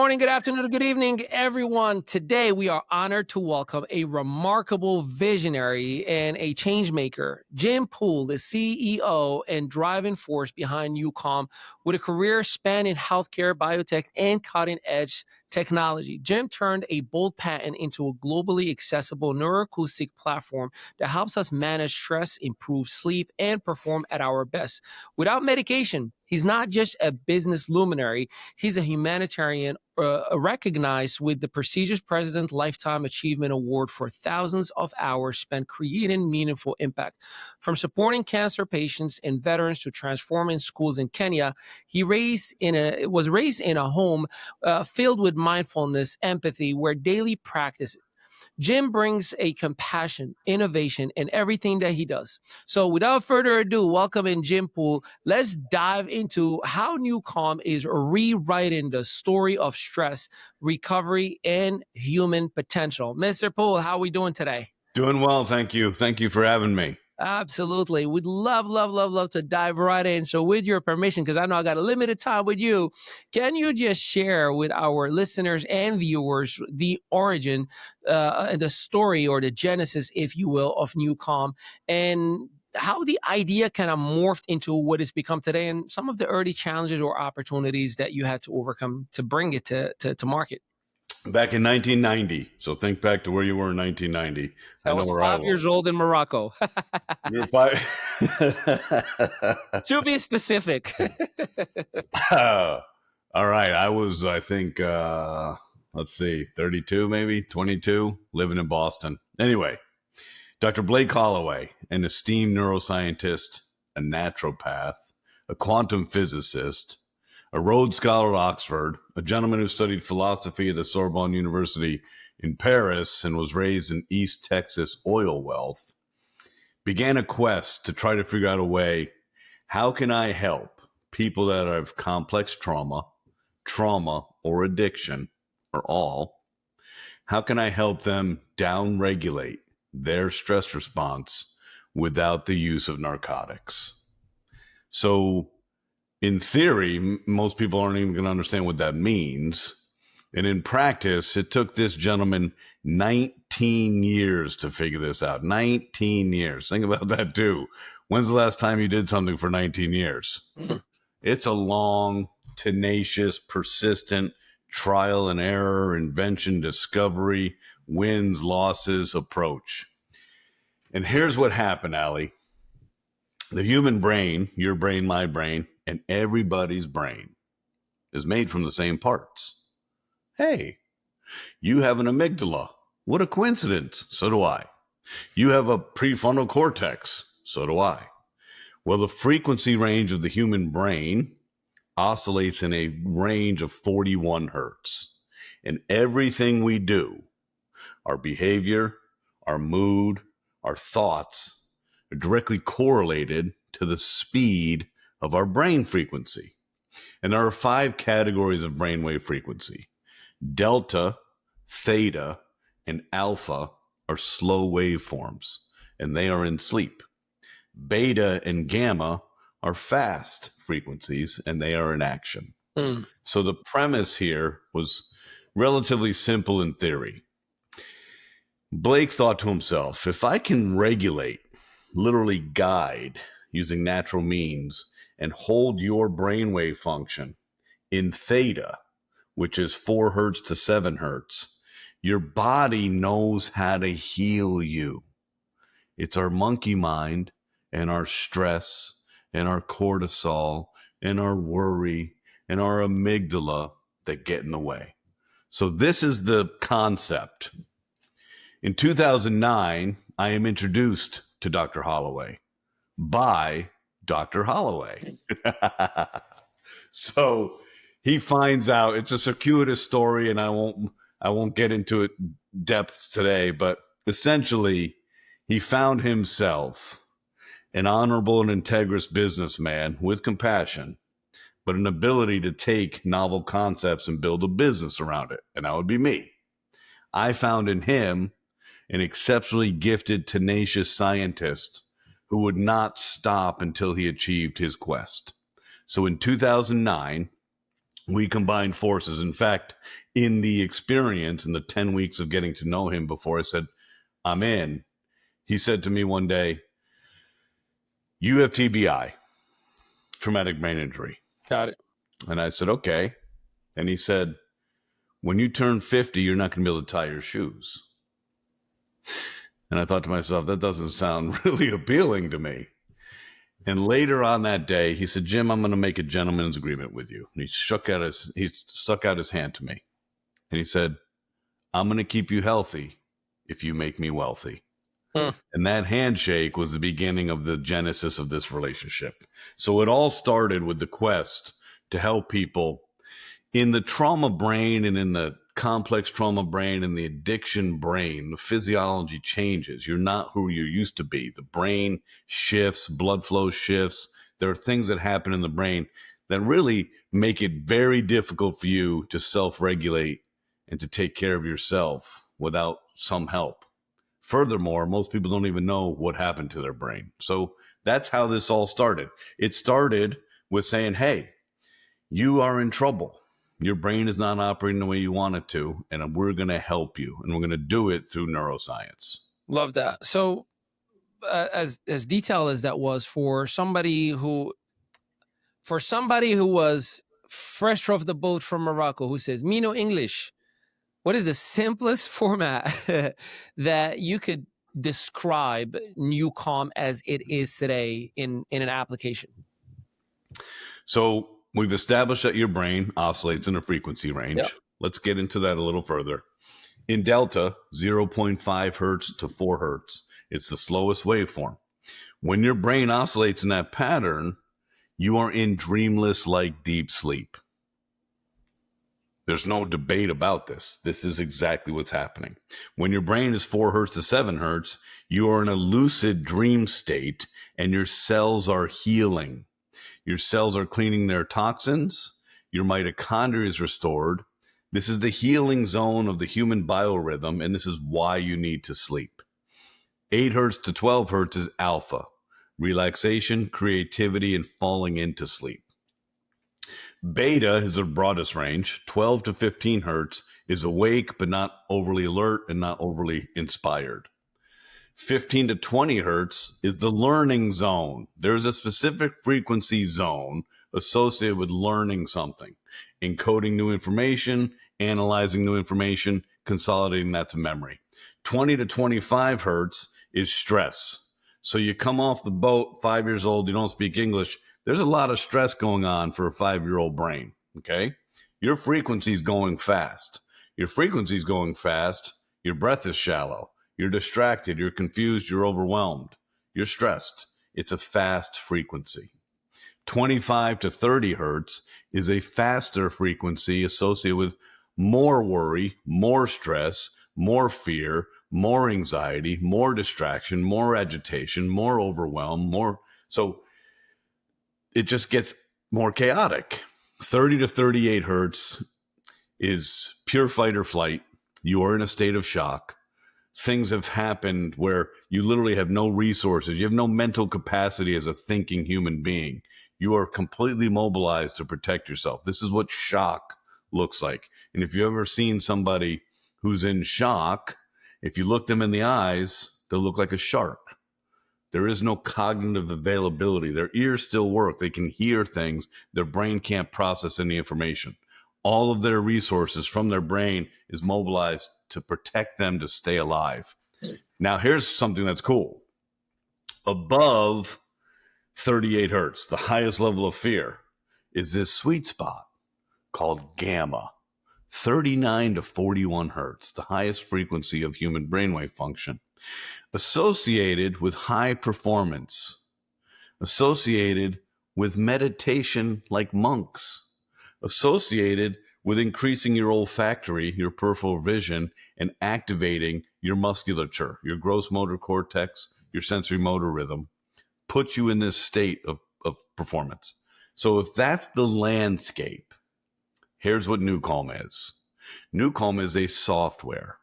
morning, good afternoon, good evening, everyone. Today, we are honored to welcome a remarkable visionary and a change maker, Jim Poole, the CEO and driving force behind NuCalm, with a career spanning healthcare, biotech, and cutting-edge technology. Jim turned a bold patent into a globally accessible neuroacoustic platform that helps us manage stress, improve sleep, and perform at our best. Without medication, he's not just a business luminary, he's a humanitarian recognized with the prestigious President Lifetime Achievement Award for thousands of hours spent creating meaningful impact. From supporting cancer patients and veterans to transforming schools in Kenya, he was raised in a home filled with mindfulness, empathy, where daily practice. Jim brings a compassion, innovation in everything that he does. So without further ado, welcome in Jim Poole. Let's dive into how NuCalm is rewriting the story of stress, recovery, and human potential. Mr. Poole, how are we doing today? Doing well, thank you. Thank you for having me. Absolutely. We'd love to dive right in. So with your permission, because I know I got a limited time with you, can you just share with our listeners and viewers the origin, the story or the genesis, if you will, of NuCalm and how the idea kind of morphed into what it's become today and some of the early challenges or opportunities that you had to overcome to bring it to market? Back in 1990. So think back to where you were in 1990. I was 5 years old in Morocco. You're 5. To be specific. All right. I was, I think, 32, maybe 22, living in Boston. Anyway, Dr. Blake Holloway, an esteemed neuroscientist, a naturopath, a quantum physicist, a Rhodes Scholar at Oxford, a gentleman who studied philosophy at the Sorbonne University in Paris and was raised in East Texas oil wealth, began a quest to try to figure out a way, how can I help people that have complex trauma or addiction, or all, how can I help them downregulate their stress response without the use of narcotics? So, in theory, most people aren't even going to understand what that means. And in practice, it took this gentleman 19 years to figure this out. 19 years. Think about that too. When's the last time you did something for 19 years? It's a long, tenacious, persistent trial and error, invention, discovery, wins, losses approach. And here's what happened, Ali. The human brain, your brain, my brain, and everybody's brain is made from the same parts. Hey, you have an amygdala. What a coincidence. So do I. You have a prefrontal cortex. So do I. Well, the frequency range of the human brain oscillates in a range of 41 hertz. And everything we do, our behavior, our mood, our thoughts, are directly correlated to the speed of our brain frequency. And there are 5 categories of brainwave frequency. Delta, theta, and alpha are slow waveforms, and they are in sleep. Beta and gamma are fast frequencies, and they are in action. So the premise here was relatively simple in theory. Blake thought to himself, if I can regulate, literally guide, using natural means, and hold your brainwave function in theta, which is 4 hertz to 7 hertz, your body knows how to heal you. It's our monkey mind and our stress and our cortisol and our worry and our amygdala that get in the way. So this is the concept. In 2009, I am introduced to Dr. Holloway by Dr. Holloway. So he finds out, it's a circuitous story, and I won't get into it depths today, but essentially he found himself an honorable and integrous businessman with compassion, but an ability to take novel concepts and build a business around it. And that would be me. I found in him an exceptionally gifted, tenacious scientist who would not stop until he achieved his quest. So in 2009, We combined forces. In fact, in the experience, in the 10 weeks of getting to know him before I said, I'm in, he said to me one day, you have TBI, traumatic brain injury. Got it. And I said, okay. And he said, when you turn 50, you're not going to be able to tie your shoes. And I thought to myself, that doesn't sound really appealing to me. And later on that day, he said, Jim, I'm going to make a gentleman's agreement with you. And he stuck out his hand to me. And he said, I'm going to keep you healthy if you make me wealthy. And that handshake was the beginning of the genesis of this relationship. So it all started with the quest to help people in the trauma brain and in the complex trauma brain and the addiction brain. The physiology changes. You're not who you used to be. The brain shifts, blood flow shifts. There are things that happen in the brain that really make it very difficult for you to self-regulate and to take care of yourself without some help. Furthermore, most people don't even know what happened to their brain. So that's how this all started. It started with saying, hey, you are in trouble. Your brain is not operating the way you want it to, and we're going to help you, and we're going to do it through neuroscience. Love that. So as detailed as that was for somebody who was fresh off the boat from Morocco, who says, me no English, what is the simplest format that you could describe NuCalm as it is today in an application? So we've established that your brain oscillates in a frequency range. Yep. Let's get into that a little further. In delta, 0.5 hertz to 4 hertz, it's the slowest waveform. When your brain oscillates in that pattern, you are in dreamless-like deep sleep. There's no debate about this. This is exactly what's happening. When your brain is 4 hertz to 7 hertz, you are in a lucid dream state and your cells are healing. Your cells are cleaning their toxins. Your mitochondria is restored. This is the healing zone of the human biorhythm, and this is why you need to sleep. 8 hertz to 12 hertz is alpha, relaxation, creativity, and falling into sleep. Beta is the broadest range. 12 to 15 hertz is awake, but not overly alert and not overly inspired. 15 to 20 hertz is the learning zone. There's a specific frequency zone associated with learning something, encoding new information, analyzing new information, consolidating that to memory. 20 to 25 hertz is stress. So you come off the boat, 5 years old, you don't speak English. There's a lot of stress going on for a 5-year-old brain, okay? Your frequency's going fast. Your frequency's going fast. Your breath is shallow. You're distracted. You're confused. You're overwhelmed. You're stressed. It's a fast frequency. 25 to 30 hertz is a faster frequency associated with more worry, more stress, more fear, more anxiety, more distraction, more agitation, more overwhelm, more. So it just gets more chaotic. 30 to 38 hertz is pure fight or flight. You are in a state of shock. Things have happened where you literally have no resources. You have no mental capacity as a thinking human being. You are completely mobilized to protect yourself. This is what shock looks like. And if you've ever seen somebody who's in shock, if you look them in the eyes, they'll look like a shark. There is no cognitive availability. Their ears still work. They can hear things. Their brain can't process any information. All of their resources from their brain is mobilized to protect them to stay alive. Now, here's something that's cool. Above 38 hertz, the highest level of fear, is this sweet spot called gamma. 39 to 41 hertz, the highest frequency of human brainwave function, associated with high performance, associated with meditation like monks, associated with increasing your olfactory, your peripheral vision, and activating your musculature, your gross motor cortex, your sensory motor rhythm, puts you in this state of performance. So if that's the landscape, here's what NuCalm is. NuCalm is a software.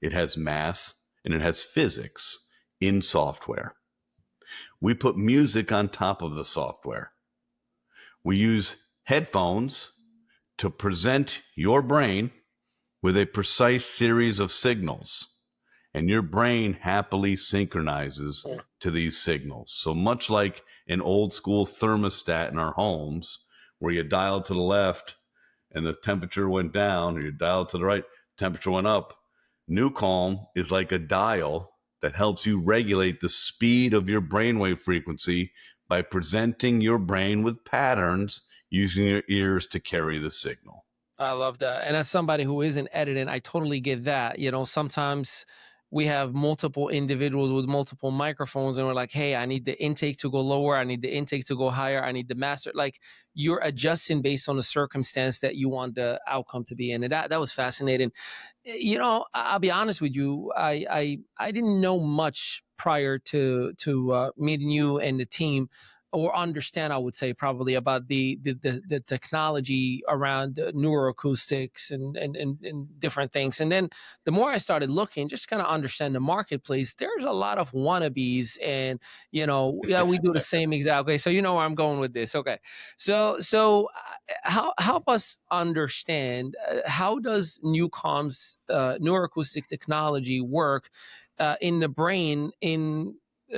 It has math and it has physics in software. We put music on top of the software. We use headphones to present your brain with a precise series of signals, and your brain happily synchronizes to these signals. So much like an old school thermostat in our homes, where you dial to the left and the temperature went down, or you dial to the right, temperature went up. NuCalm is like a dial that helps you regulate the speed of your brainwave frequency by presenting your brain with patterns using your ears to carry the signal. I love that. And as somebody who isn't editing, I totally get that. Sometimes we have multiple individuals with multiple microphones and we're like, hey, I need the intake to go lower. I need the intake to go higher. I need the master. Like, you're adjusting based on the circumstance that you want the outcome to be in. And that was fascinating. I'll be honest with you. I didn't know much prior to meeting you and the team, or understand, I would say, probably about the technology around neuroacoustics and different things. And then the more I started looking, just kind of understand the marketplace, there's a lot of wannabes, and yeah, we do the same exact way. So you know where I'm going with this. Okay, so help us understand, how does NuCalm's neuroacoustic technology work in the brain,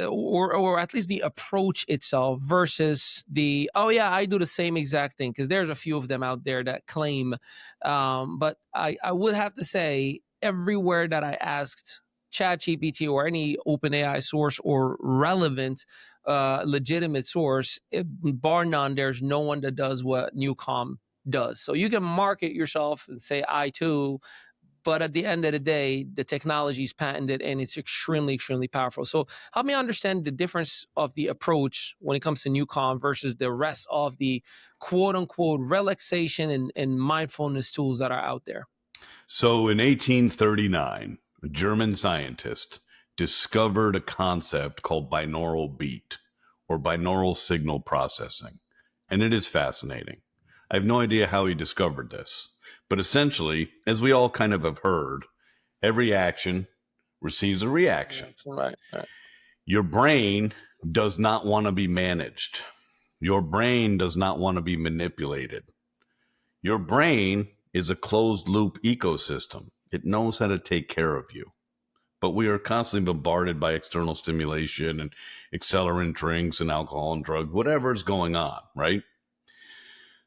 or at least the approach itself, versus the, oh yeah, I do the same exact thing, because there's a few of them out there that claim, but I would have to say, everywhere that I asked ChatGPT or any OpenAI source or relevant legitimate source, bar none, there's no one that does what NuCalm does. So you can market yourself and say I too, but at the end of the day, the technology is patented and it's extremely, extremely powerful. So help me understand the difference of the approach when it comes to NuCalm versus the rest of the quote unquote relaxation and mindfulness tools that are out there. So in 1839, a German scientist discovered a concept called binaural beat, or binaural signal processing. And it is fascinating. I have no idea how he discovered this, but essentially, as we all kind of have heard, every action receives a reaction. Right. Your brain does not want to be managed. Your brain does not want to be manipulated. Your brain is a closed loop ecosystem. It knows how to take care of you. But we are constantly bombarded by external stimulation and accelerant drinks and alcohol and drugs, whatever is going on, right?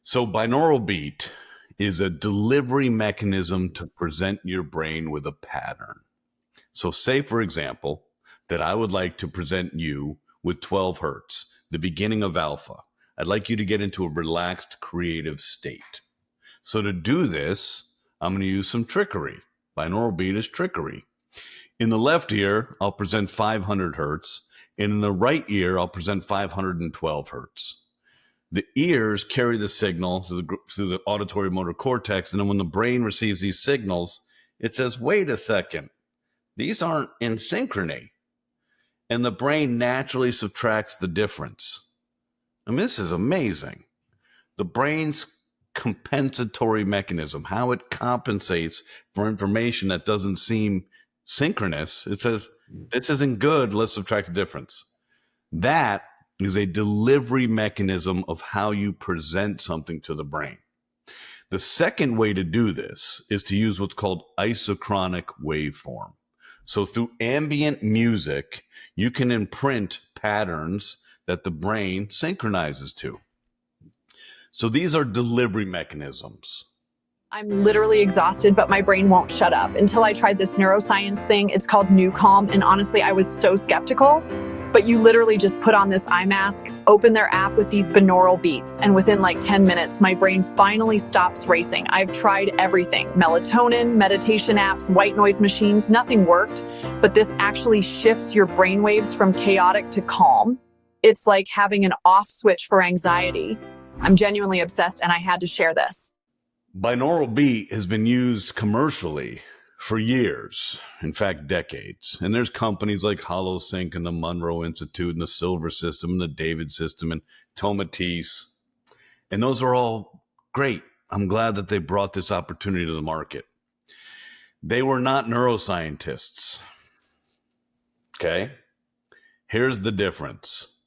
So binaural beat is a delivery mechanism to present your brain with a pattern. So say, for example, that I would like to present you with 12 hertz, the beginning of alpha. I'd like you to get into a relaxed, creative state. So to do this, I'm going to use some trickery. Binaural beat is trickery. In the left ear, I'll present 500 hertz. And in the right ear, I'll present 512 hertz. The ears carry the signal through the auditory motor cortex. And then when the brain receives these signals, it says, wait a second, these aren't in synchrony. And the brain naturally subtracts the difference. I mean, this is amazing. The brain's compensatory mechanism, how it compensates for information that doesn't seem synchronous. It says, this isn't good, let's subtract the difference. That is a delivery mechanism of how you present something to the brain. The second way to do this is to use what's called isochronic waveform. So through ambient music, you can imprint patterns that the brain synchronizes to. So these are delivery mechanisms. I'm literally exhausted, but my brain won't shut up. Until I tried this neuroscience thing, it's called NuCalm, and honestly, I was so skeptical. But you literally just put on this eye mask, open their app with these binaural beats, and within like 10 minutes, my brain finally stops racing. I've tried everything: melatonin, meditation apps, white noise machines, nothing worked. But this actually shifts your brain waves from chaotic to calm. It's like having an off switch for anxiety. I'm genuinely obsessed, and I had to share this. Binaural beat has been used commercially for years, in fact, decades. And there's companies like HoloSync and the Monroe Institute and the Silver System and the David System and Tomatis. And those are all great. I'm glad that they brought this opportunity to the market. They were not neuroscientists. Okay? Here's the difference.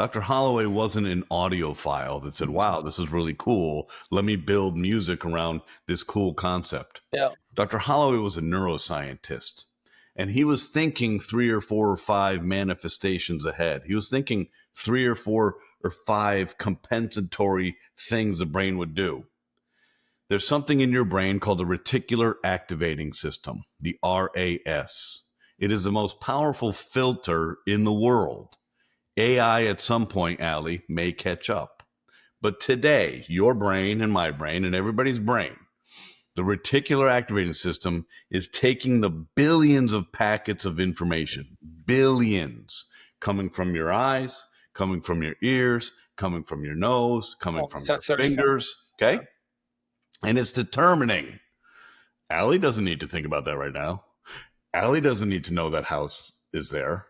Dr. Holloway wasn't an audiophile that said, wow, this is really cool. Let me build music around this cool concept. Yeah. Dr. Holloway was a neuroscientist, and he was thinking 3 or 4 or 5 manifestations ahead. He was thinking 3 or 4 or 5 compensatory things the brain would do. There's something in your brain called the reticular activating system, the RAS. It is the most powerful filter in the world. AI at some point, Ali, may catch up. But today, your brain and my brain and everybody's brain, the reticular activating system is taking the billions of packets of information, billions, coming from your eyes, coming from your ears, coming from your nose, coming from your fingers, okay? And it's determining. Ali doesn't need to think about that right now. Ali doesn't need to know that house is there.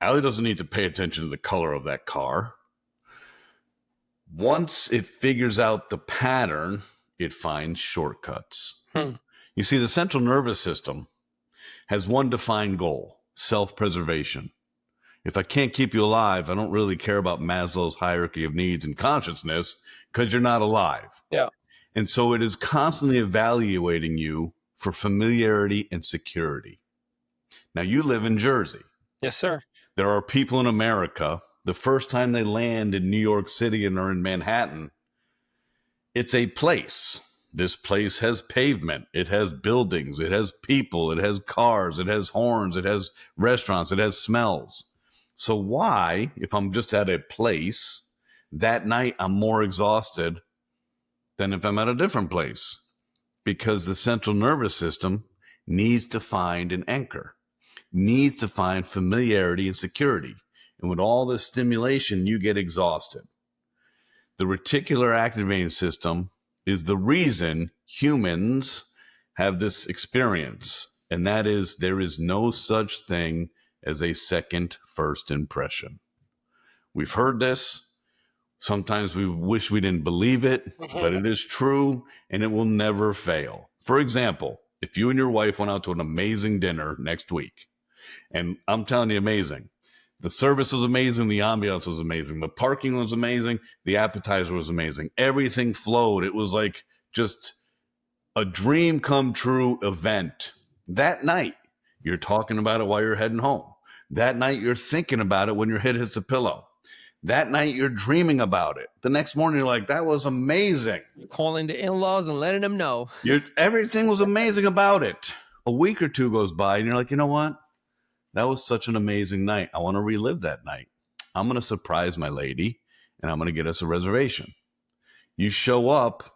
Ali doesn't need to pay attention to the color of that car. Once it figures out the pattern, it finds shortcuts. You see, the central nervous system has one defined goal: self-preservation. If I can't keep you alive, I don't really care about Maslow's hierarchy of needs and consciousness, because you're not alive. Yeah. And so it is constantly evaluating you for familiarity and security. Now, you live in Jersey. Yes, sir. There are people in America, the first time they land in New York City and are in Manhattan, it's a place. This place has pavement. It has buildings. It has people. It has cars. It has horns. It has restaurants. It has smells. So why, if I'm just at a place, that night I'm more exhausted than if I'm at a different place? Because the central nervous system needs to find an anchor, needs to find familiarity and security. And with all this stimulation, you get exhausted. The reticular activating system is the reason humans have this experience. And that is, there is no such thing as a second first impression. We've heard this. Sometimes we wish we didn't believe it, but it is true, and it will never fail. For example, if you and your wife went out to an amazing dinner next week, and I'm telling you, amazing. The service was amazing. The ambiance was amazing. The parking was amazing. The appetizer was amazing. Everything flowed. It was like just a dream come true event. That night, you're talking about it while you're heading home. That night, you're thinking about it when your head hits the pillow. That night, you're dreaming about it. The next morning, you're like, that was amazing. You're calling the in-laws and letting them know. Everything was amazing about it. A week or two goes by, and you're like, you know what? That was such an amazing night. I want to relive that night. I'm going to surprise my lady, and I'm going to get us a reservation. You show up,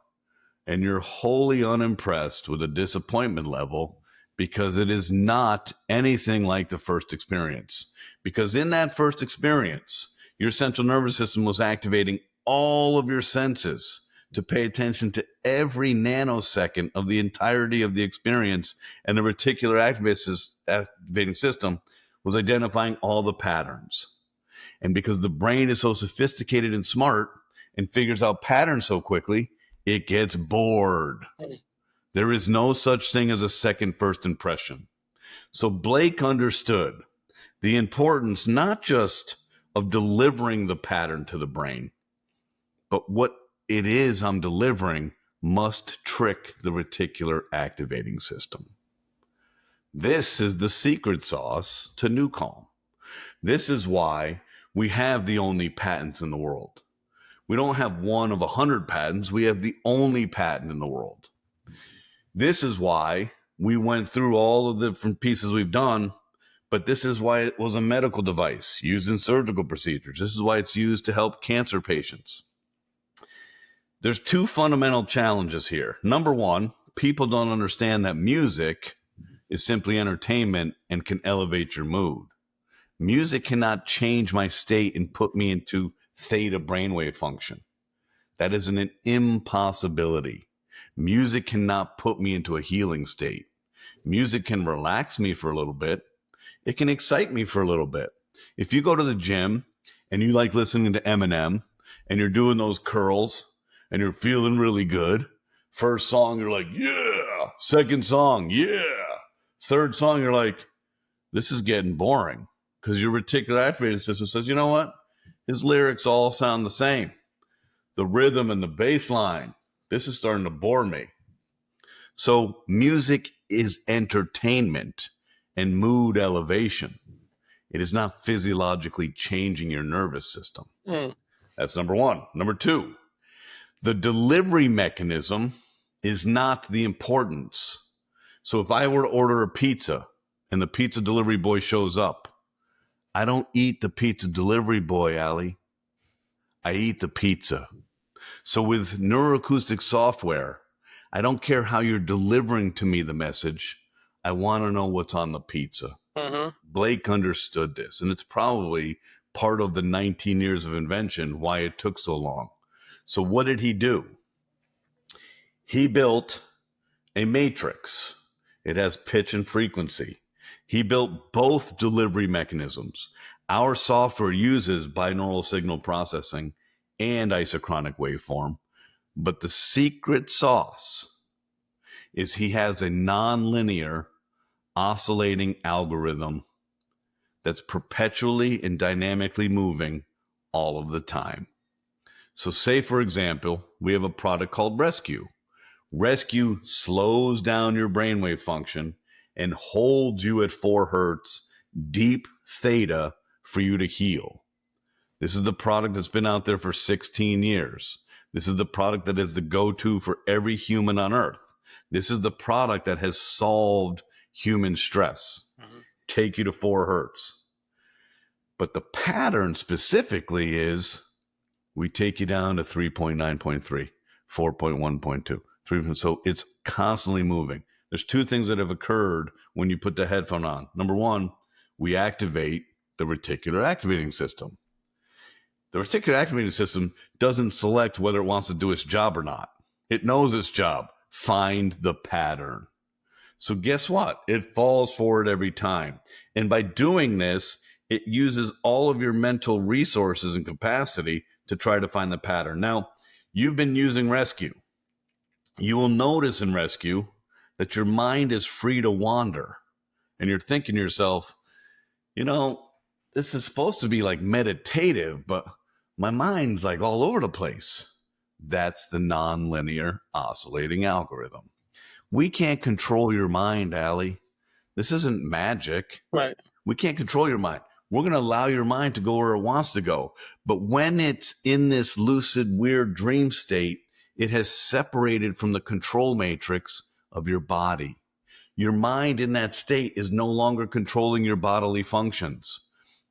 and you're wholly unimpressed with the disappointment level because it is not anything like the first experience. Because in that first experience, your central nervous system was activating all of your senses to pay attention to every nanosecond of the entirety of the experience, and the reticular activating system was identifying all the patterns. And because the brain is so sophisticated and smart and figures out patterns so quickly, it gets bored. There is no such thing as a second first impression. So Blake understood the importance not just of delivering the pattern to the brain, but what it is I'm delivering must trick the reticular activating system. This is the secret sauce to NuCalm. This is why we have the only patents in the world. We don't have one of 100 patents. We have the only patent in the world. This is why we went through all of the different pieces we've done, but this is why it was a medical device used in surgical procedures. This is why it's used to help cancer patients. There's two fundamental challenges here. Number one, people don't understand that music is simply entertainment and can elevate your mood. Music cannot change my state and put me into theta brainwave function. That is an impossibility. Music cannot put me into a healing state. Music can relax me for a little bit. It can excite me for a little bit. If you go to the gym and you like listening to Eminem and you're doing those curls and you're feeling really good, first song, you're like, yeah. Second song, yeah. Third song, you're like, this is getting boring, because your reticular activating system says, you know what? His lyrics all sound the same. The rhythm and the bass line, this is starting to bore me. So music is entertainment and mood elevation. It is not physiologically changing your nervous system. That's number one. Number two, the delivery mechanism is not the importance. So if I were to order a pizza and the pizza delivery boy shows up, I don't eat the pizza delivery boy, Ali. I eat the pizza. So with neuroacoustic software, I don't care how you're delivering to me the message. I want to know what's on the pizza. Blake understood this, and it's probably part of the 19 years of invention, why it took so long. So what did he do? He built a matrix. It has pitch and frequency. He built both delivery mechanisms. Our software uses binaural signal processing and isochronic waveform, but the secret sauce is he has a nonlinear oscillating algorithm that's perpetually and dynamically moving all of the time. So say, for example, we have a product called Rescue. Rescue slows down your brainwave function and holds you at 4 hertz, deep theta, for you to heal. This is the product that's been out there for 16 years. This is the product that is the go-to for every human on earth. This is the product that has solved human stress. Take you to 4 hertz. But the pattern specifically is we take you down to 3.9.3, 4.1.2, 3. So it's constantly moving. There's 2 things that have occurred when you put the headphone on. Number one, we activate the reticular activating system. The reticular activating system doesn't select whether it wants to do its job or not. It knows its job. Find the pattern. So guess what? It falls for it every time. And by doing this, it uses all of your mental resources and capacity to try to find the pattern. Now, you've been using Rescue. You will notice in Rescue that your mind is free to wander. And you're thinking to yourself, you know, this is supposed to be like meditative, but my mind's like all over the place. That's the nonlinear oscillating algorithm. We can't control your mind, Ali. This isn't magic. Right. We can't control your mind. We're going to allow your mind to go where it wants to go. But when it's in this lucid, weird dream state, it has separated from the control matrix of your body. Your mind in that state is no longer controlling your bodily functions.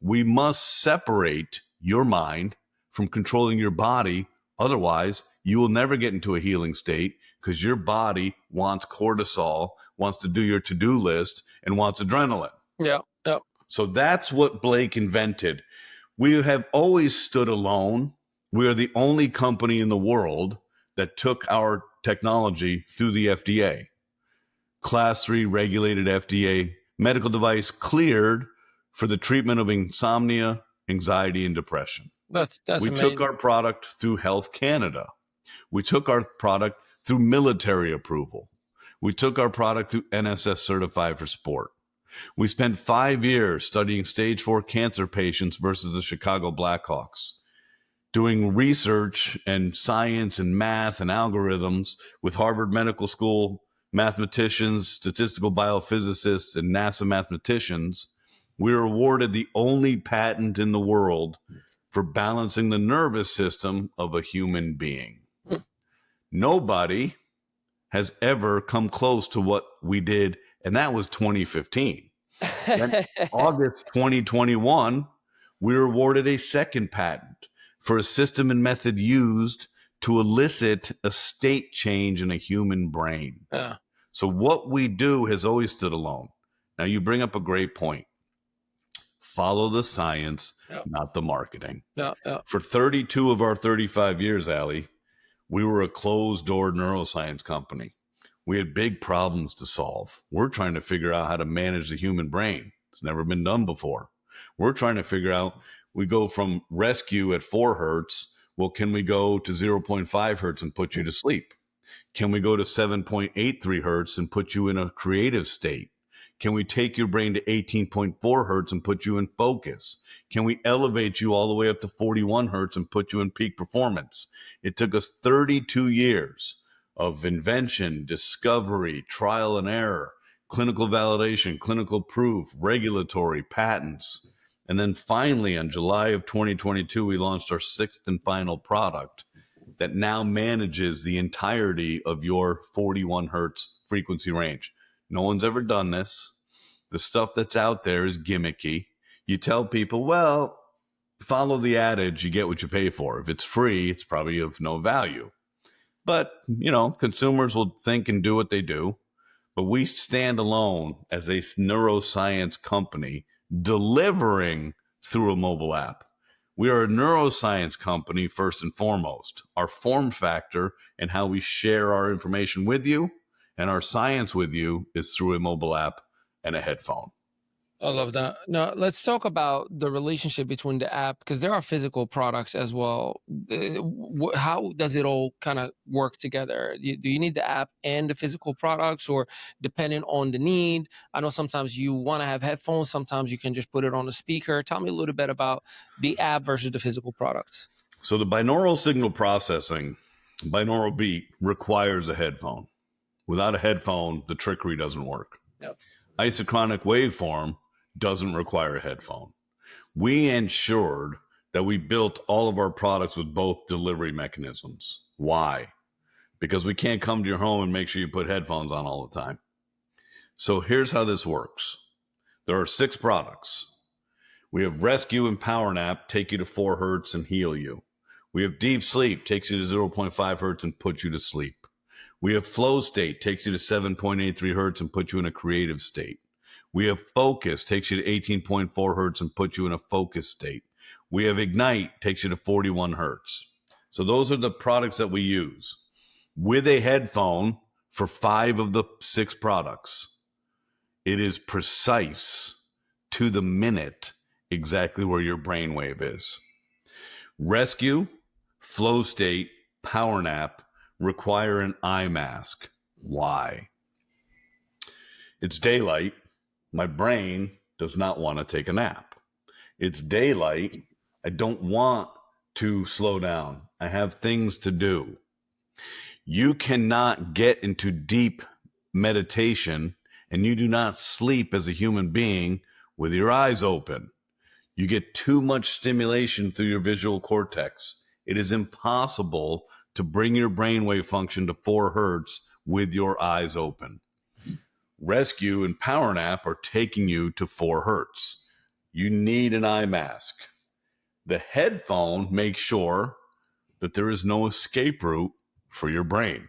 We must separate your mind from controlling your body. Otherwise, you will never get into a healing state because your body wants cortisol, wants to do your to-do list, and wants adrenaline. Yeah. Yeah. So that's what Blake invented. We have always stood alone. We are the only company in the world that took our technology through the FDA. Class 3 regulated FDA medical device cleared for the treatment of insomnia, anxiety, and depression. That's we amazing. took our product through Health Canada. We took our product through military approval. We took our product through NSS Certified for Sport. We spent 5 years studying stage 4 cancer patients versus the Chicago Blackhawks, doing research and science and math and algorithms with Harvard Medical School mathematicians, statistical biophysicists, and NASA mathematicians. We were awarded the only patent in the world for balancing the nervous system of a human being. Nobody has ever come close to what we did, and that was 2015. Then August 2021, we were awarded a second patent for a system and method used to elicit a state change in a human brain. Yeah. So what we do has always stood alone. Now, you bring up a great point. Follow the science, not the marketing. For 32 of our 35 years, Ali, we were a closed-door neuroscience company. We had big problems to solve. We're trying to figure out how to manage the human brain. It's never been done before. We're trying to figure out, we go from Rescue at 4 hertz. Well, can we go to 0.5 hertz and put you to sleep? Can we go to 7.83 hertz and put you in a creative state? Can we take your brain to 18.4 hertz and put you in focus? Can we elevate you all the way up to 41 hertz and put you in peak performance? It took us 32 years of invention, discovery, trial and error, clinical validation, clinical proof, regulatory, patents. And then finally, in July of 2022, we launched our sixth and final product that now manages the entirety of your 41 hertz frequency range. No one's ever done this. The stuff that's out there is gimmicky. You tell people, well, follow the adage, you get what you pay for. If it's free, it's probably of no value. But, consumers will think and do what they do. But we stand alone as a neuroscience company delivering through a mobile app. We are a neuroscience company first and foremost. Our form factor and how we share our information with you and our science with you is through a mobile app and a headphone. I love that. Now, let's talk about the relationship between the app, because there are physical products as well. How does it all kind of work together? Do you need the app and the physical products, or depending on the need? I know sometimes you want to have headphones. Sometimes you can just put it on a speaker. Tell me a little bit about the app versus the physical products. So the binaural signal processing, binaural beat, requires a headphone. Without a headphone, the trickery doesn't work. Yep. Isochronic waveform doesn't require a headphone. We ensured that we built all of our products with both delivery mechanisms. Why? Because we can't come to your home and make sure you put headphones on all the time. So here's how this works. There are 6 products. We have Rescue and Power Nap, take you to 4 hertz and heal you. We have Deep Sleep, takes you to 0.5 hertz and puts you to sleep. We have Flow State, takes you to 7.83 hertz and puts you in a creative state. We have Focus, takes you to 18.4 hertz and puts you in a focus state. We have Ignite, takes you to 41 hertz. So those are the products that we use. With a headphone for 5 of the 6 products, it is precise to the minute exactly where your brainwave is. Rescue, Flow State, Power Nap require an eye mask. Why? It's daylight. My brain does not want to take a nap. It's daylight. I don't want to slow down. I have things to do. You cannot get into deep meditation and you do not sleep as a human being with your eyes open. You get too much stimulation through your visual cortex. It is impossible to bring your brainwave function to 4 hertz with your eyes open. Rescue and Power Nap are taking you to 4 hertz. You need an eye mask. The headphone makes sure that there is no escape route for your brain.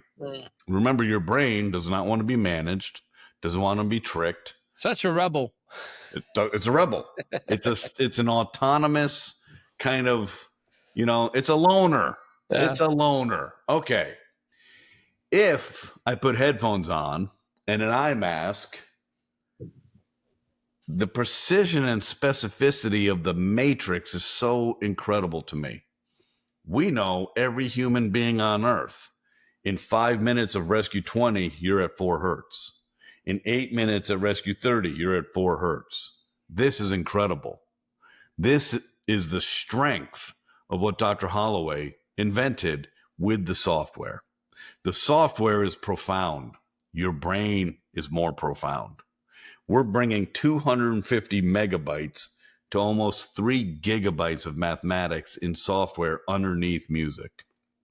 Remember, your brain does not want to be managed, doesn't want to be tricked. Such a rebel. It's a rebel. It's an autonomous kind of, it's a loner. Yeah. It's a loner. Okay. If I put headphones on and an eye mask, the precision and specificity of the matrix is so incredible to me. We know every human being on earth. In 5 minutes of Rescue 20, you're at 4 hertz. In 8 minutes at Rescue 30, you're at 4 hertz. This is incredible. This is the strength of what Dr. Holloway invented with the software. The software is profound. Your brain is more profound. We're bringing 250 megabytes to almost 3 gigabytes of mathematics in software underneath music.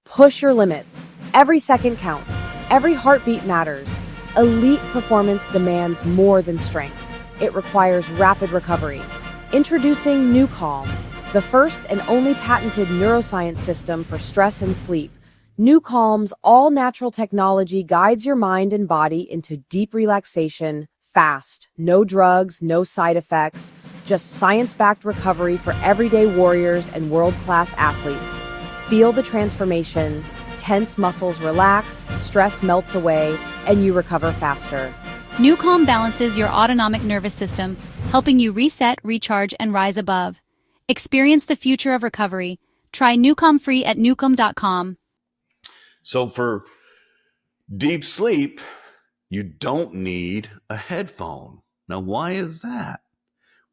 Push your limits. Every second counts. Every heartbeat matters. Elite performance demands more than strength. It requires rapid recovery. Introducing NuCalm, the first and only patented neuroscience system for stress and sleep. NuCalm's all-natural technology guides your mind and body into deep relaxation, fast. No drugs, no side effects, just science-backed recovery for everyday warriors and world-class athletes. Feel the transformation. Tense muscles relax, stress melts away, and you recover faster. NuCalm balances your autonomic nervous system, helping you reset, recharge, and rise above. Experience the future of recovery. Try NuCalm free at NuCalm.com. So for deep sleep, you don't need a headphone. Now, why is that?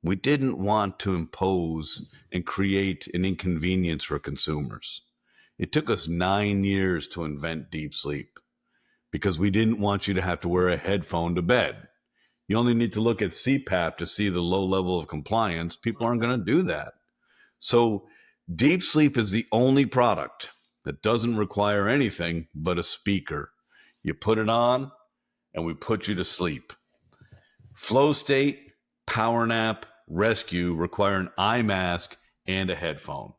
We didn't want to impose and create an inconvenience for consumers. It took us 9 years to invent deep sleep because we didn't want you to have to wear a headphone to bed. You only need to look at CPAP to see the low level of compliance. People aren't going to do that. So deep sleep is the only product that doesn't require anything but a speaker. You put it on and we put you to sleep. Flow state, power nap, rescue require an eye mask and a headphone.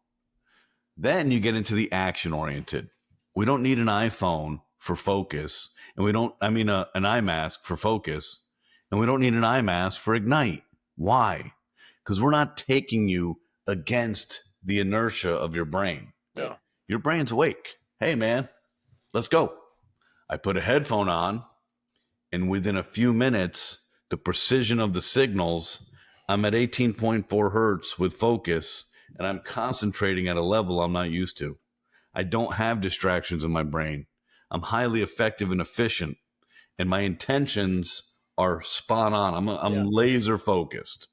Then you get into the action oriented. We don't need an iPhone for focus, and an eye mask for focus, and we don't need an eye mask for ignite. Why? Because we're not taking you against the inertia of your brain. Yeah. Your brain's awake. Hey, man, let's go. I put a headphone on, and within a few minutes, the precision of the signals, I'm at 18.4 hertz with focus, and I'm concentrating at a level I'm not used to. I don't have distractions in my brain. I'm highly effective and efficient, and my intentions are spot on. I'm laser focused.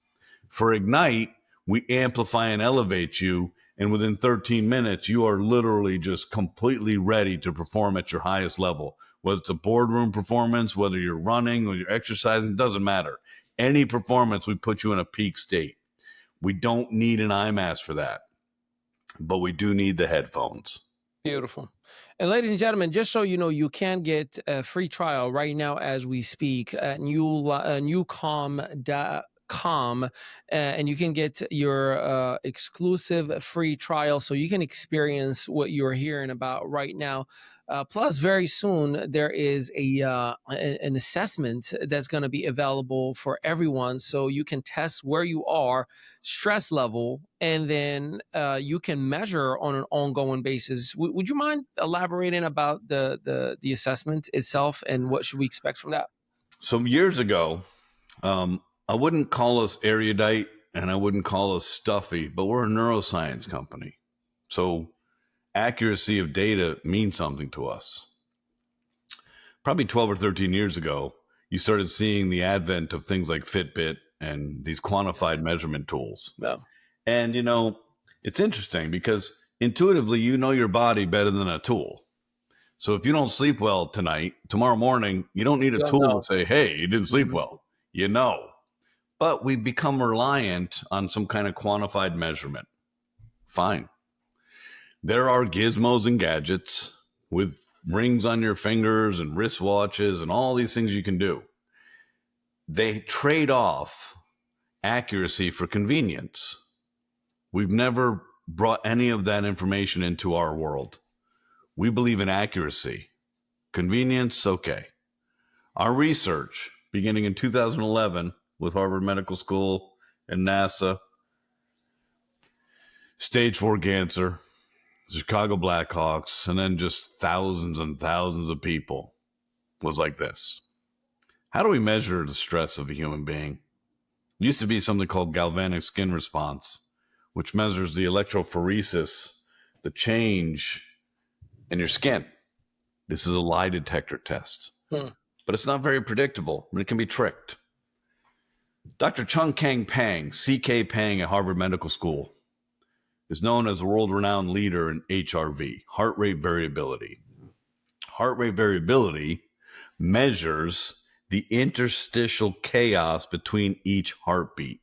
For Ignite, we amplify and elevate you, and within 13 minutes, you are literally just completely ready to perform at your highest level. Whether it's a boardroom performance, whether you're running or you're exercising, doesn't matter. Any performance, we put you in a peak state. We don't need an eye mask for that, but we do need the headphones. Beautiful. And ladies and gentlemen, just so you know, you can get a free trial right now as we speak at NuCalm.com, and you can get your exclusive free trial so you can experience what you're hearing about right now. Plus, very soon, there is an assessment that's going to be available for everyone, so you can test where you are, stress level, and then you can measure on an ongoing basis. Would you mind elaborating about the assessment itself and what should we expect from that? Some years ago, I wouldn't call us erudite and I wouldn't call us stuffy, but we're a neuroscience company. So accuracy of data means something to us. Probably 12 or 13 years ago, you started seeing the advent of things like Fitbit and these quantified measurement tools. Yeah. And, it's interesting because intuitively, you know your body better than a tool. So if you don't sleep well tonight, tomorrow morning, you don't need a tool to say, hey, you didn't sleep well. You know. But we become reliant on some kind of quantified measurement. Fine. There are gizmos and gadgets with rings on your fingers and wristwatches and all these things you can do. They trade off accuracy for convenience. We've never brought any of that information into our world. We believe in accuracy. Convenience, okay. Our research, beginning in 2011 with Harvard Medical School and NASA, stage 4 cancer, Chicago Blackhawks, and then just thousands and thousands of people, was like this. How do we measure the stress of a human being? It used to be something called galvanic skin response, which measures the electrophoresis, the change in your skin. This is a lie detector test, but it's not very predictable, and it can be tricked. Dr. Chung Kang Pang, C.K. Pang at Harvard Medical School, is known as a world-renowned leader in HRV, heart rate variability. Heart rate variability measures the interstitial chaos between each heartbeat.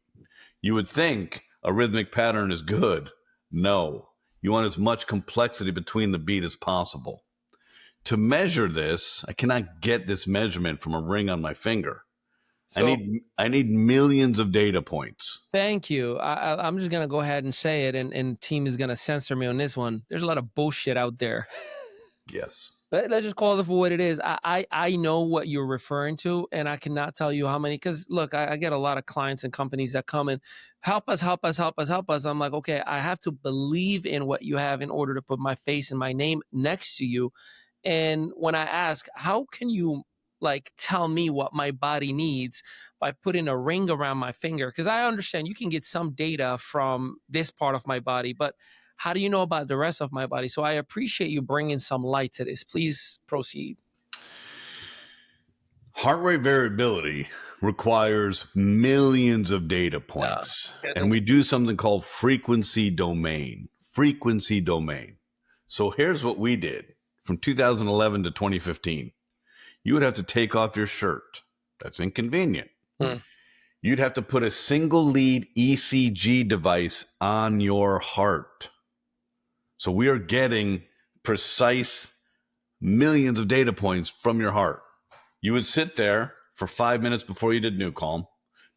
You would think a rhythmic pattern is good. No, you want as much complexity between the beat as possible. To measure this, I cannot get this measurement from a ring on my finger. So, I need millions of data points. Thank you. I'm just going to go ahead and say it, and team is going to censor me on this one. There's a lot of bullshit out there. Yes. Let's just call it for what it is. I know what you're referring to, and I cannot tell you how many, because look, I get a lot of clients and companies that come and help us. I'm like, okay, I have to believe in what you have in order to put my face and my name next to you. And when I ask, how can you tell me what my body needs by putting a ring around my finger? Because I understand you can get some data from this part of my body, but how do you know about the rest of my body? So I appreciate you bringing some light to this. Please proceed. Heart rate variability requires millions of data points. And we do something called frequency domain. Frequency domain. So here's what we did from 2011 to 2015. You would have to take off your shirt. That's inconvenient. You'd have to put a single lead ECG device on your heart. So we are getting precise millions of data points from your heart. You would sit there for 5 minutes before you did NuCalm.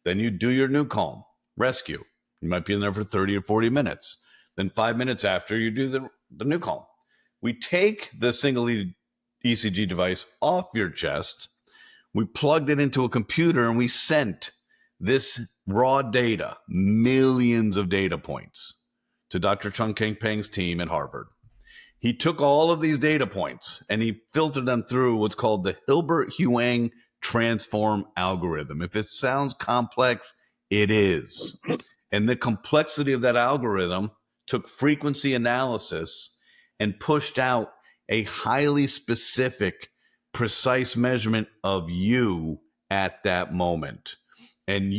Then you do your NuCalm rescue. You might be in there for 30 or 40 minutes. Then 5 minutes after, you do the NuCalm. We take the single lead ECG device off your chest. We plugged it into a computer and we sent this raw data, millions of data points, to Dr. Chung Keng Peng's team at Harvard. He took all of these data points and he filtered them through what's called the Hilbert-Huang transform algorithm. If it sounds complex, it is. And the complexity of that algorithm took frequency analysis and pushed out a highly specific, precise measurement of you at that moment. And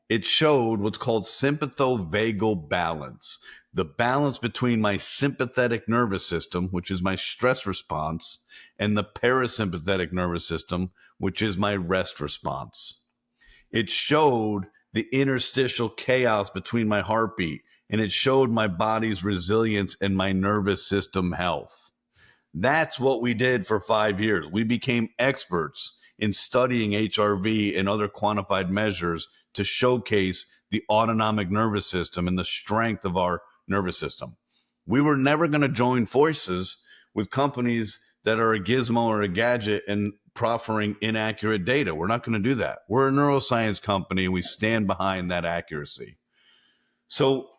it showed what's called sympathovagal balance, the balance between my sympathetic nervous system, which is my stress response, and the parasympathetic nervous system, which is my rest response. It showed the interstitial chaos between my heartbeat, and it showed my body's resilience and my nervous system health. That's what we did for 5 years. We became experts in studying HRV and other quantified measures to showcase the autonomic nervous system and the strength of our nervous system. We were never going to join forces with companies that are a gizmo or a gadget and proffering inaccurate data. We're not going to do that. We're a neuroscience company and we stand behind that accuracy. So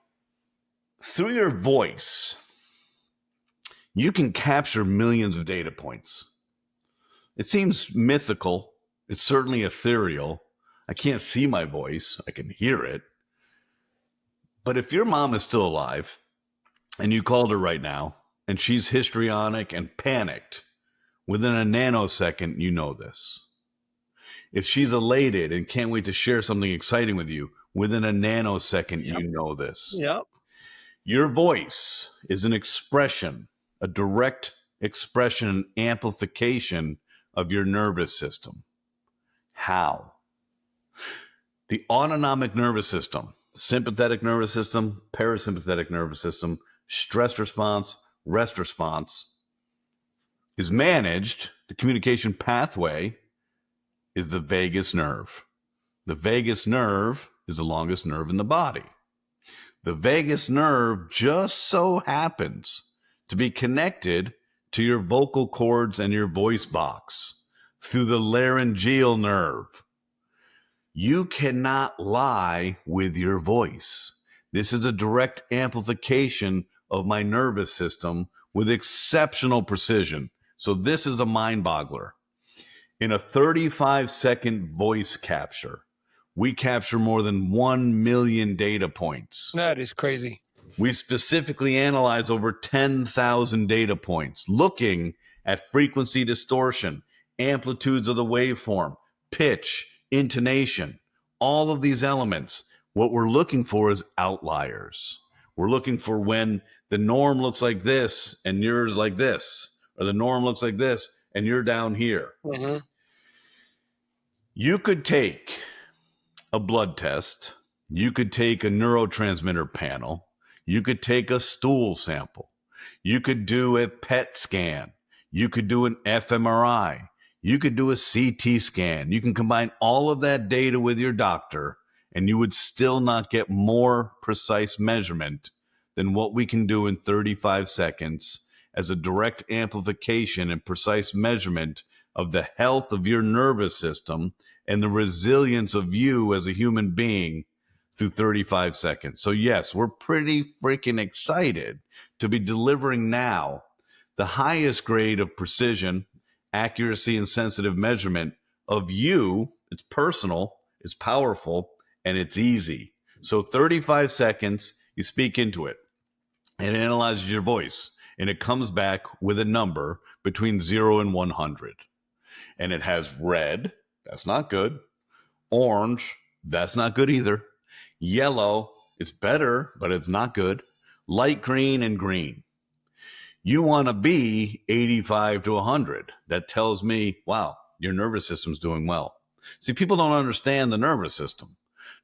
through your voice, you can capture millions of data points. It seems mythical. It's certainly ethereal. I can't see my voice. I can hear it. But if your mom is still alive and you called her right now and she's histrionic and panicked, within a nanosecond, you know this. If she's elated and can't wait to share something exciting with you, within a nanosecond, you know this. Yep. Your voice is an expression, a direct expression and amplification of your nervous system. How? The autonomic nervous system, sympathetic nervous system, parasympathetic nervous system, stress response, rest response, is managed. The communication pathway is the vagus nerve. The vagus nerve is the longest nerve in the body. The vagus nerve just so happens to be connected to your vocal cords and your voice box through the laryngeal nerve. You cannot lie with your voice. This is a direct amplification of my nervous system with exceptional precision. So this is a mind boggler. In a 35-second voice capture, we capture more than 1 million data points. That is crazy. We specifically analyze over 10,000 data points, looking at frequency distortion, amplitudes of the waveform, pitch, intonation, all of these elements. What we're looking for is outliers. We're looking for when the norm looks like this and yours like this, or the norm looks like this and you're down here. Mm-hmm. You could take a blood test. You could take a neurotransmitter panel. You could take a stool sample. You could do a PET scan. You could do an fMRI. You could do a CT scan. You can combine all of that data with your doctor, and you would still not get more precise measurement than what we can do in 35 seconds as a direct amplification and precise measurement of the health of your nervous system and the resilience of you as a human being through 35 seconds. So yes, we're pretty freaking excited to be delivering now the highest grade of precision, accuracy, and sensitive measurement of you. It's personal, it's powerful, and it's easy. So 35 seconds, you speak into it, and it analyzes your voice, and it comes back with a number between 0 and 100. And it has red, that's not good, Orange, that's not good either. Yellow, it's better, but it's not good. Light green and green. You want to be 85 to 100. That tells me, wow, your nervous system's doing well. See, people don't understand the nervous system.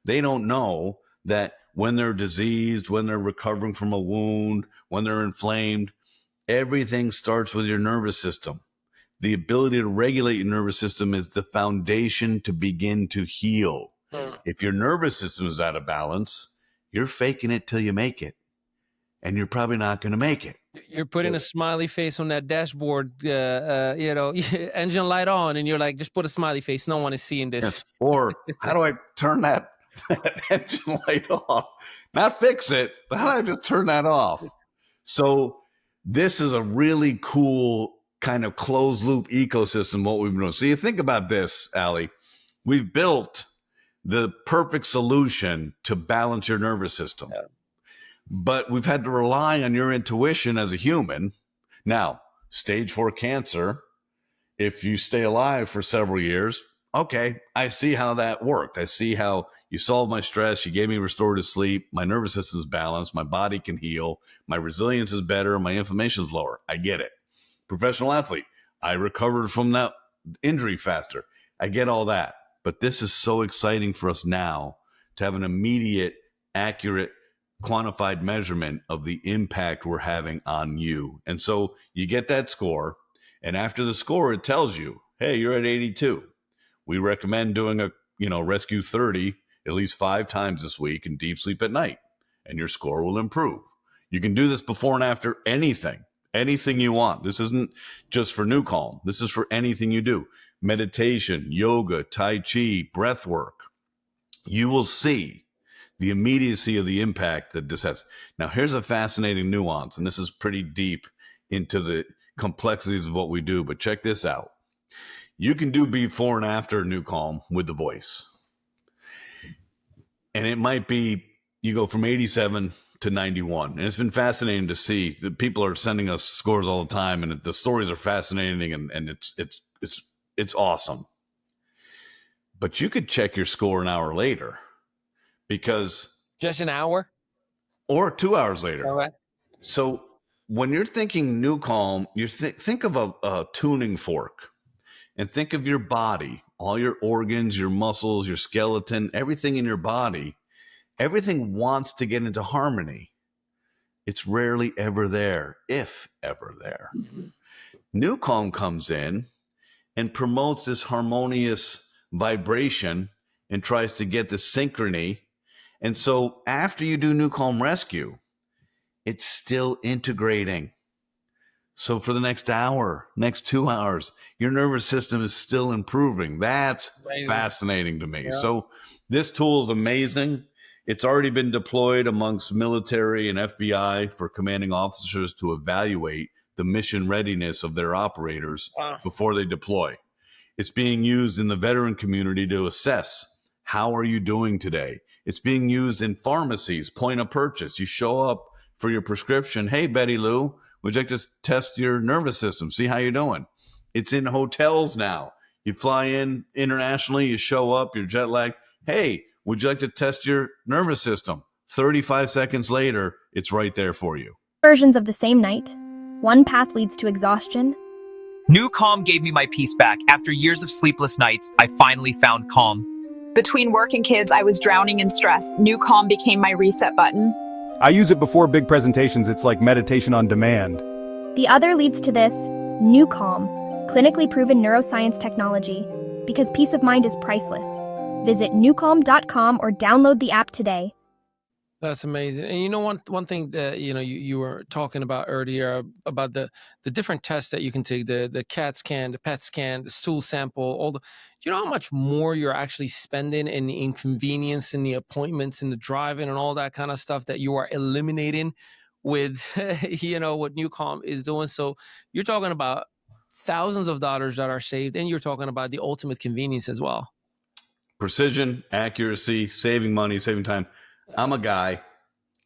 They don't know that when they're diseased, when they're recovering from a wound, when they're inflamed, everything starts with your nervous system. The ability to regulate your nervous system is the foundation to begin to heal. If your nervous system is out of balance, you're faking it till you make it, and you're probably not going to make it. You're putting a smiley face on that dashboard, engine light on, and you're like, just put a smiley face. No one is seeing this. Yes. Or how do I turn that engine light off? Not fix it, but how do I just turn that off? So this is a really cool kind of closed loop ecosystem, what we've been doing. So you think about this, Ali. We've built the perfect solution to balance your nervous system. Yeah. But we've had to rely on your intuition as a human. Now, stage 4 cancer, if you stay alive for several years, okay, I see how that worked. I see how you solved my stress. You gave me restorative sleep. My nervous system is balanced. My body can heal. My resilience is better. My inflammation is lower. I get it. Professional athlete, I recovered from that injury faster. I get all that. But this is so exciting for us now to have an immediate, accurate, quantified measurement of the impact we're having on you. And so you get that score, and after the score, it tells you, hey, you're at 82. We recommend doing a, rescue 30 at least 5 times this week and deep sleep at night, and your score will improve. You can do this before and after anything you want. This isn't just for NuCalm. This is for anything you do. Meditation, yoga, Tai Chi, breath work. You will see the immediacy of the impact that this has. Now, here's a fascinating nuance, and this is pretty deep into the complexities of what we do, but check this out. You can do before and after NuCalm with the voice. And it might be, you go from 87 to 91. And it's been fascinating to see that people are sending us scores all the time, and the stories are fascinating, and it's awesome. But you could check your score an hour later. Because just an hour or 2 hours later. All right. So when you're thinking NuCalm, you think of a tuning fork, and think of your body, all your organs, your muscles, your skeleton, everything in your body. Everything wants to get into harmony. It's rarely ever there, if ever there. NuCalm comes in and promotes this harmonious vibration and tries to get the synchrony. And so after you do NuCalm Rescue, it's still integrating. So for the next hour, next 2 hours, your nervous system is still improving. That's amazing. Fascinating to me. Yeah. So this tool is amazing. It's already been deployed amongst military and FBI for commanding officers to evaluate the mission readiness of their operators before they deploy. It's being used in the veteran community to assess, how are you doing today? It's being used in pharmacies, point of purchase. You show up for your prescription. Hey, Betty Lou, would you like to test your nervous system? See how you're doing. It's in hotels now. You fly in internationally, you show up, you're jet lagged. Hey, would you like to test your nervous system? 35 seconds later, it's right there for you. Versions of the same night. One path leads to exhaustion. NuCalm gave me my peace back. After years of sleepless nights, I finally found calm. Between work and kids, I was drowning in stress. NuCalm became my reset button. I use it before big presentations. It's like meditation on demand. The other leads to this, NuCalm, clinically proven neuroscience technology, because peace of mind is priceless. Visit NuCalm.com or download the app today. That's amazing. And one thing that you were talking about earlier about the different tests that you can take, the CAT scan, the PET scan, the stool sample, you know how much more you're actually spending in the inconvenience and the appointments and the driving and all that kind of stuff that you are eliminating with what NuCalm is doing. So you're talking about thousands of dollars that are saved, and you're talking about the ultimate convenience as well. Precision, accuracy, saving money, saving time. I'm a guy.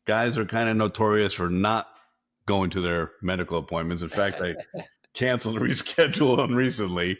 Guys are kind of notorious for not going to their medical appointments. In fact, I canceled and rescheduled them recently.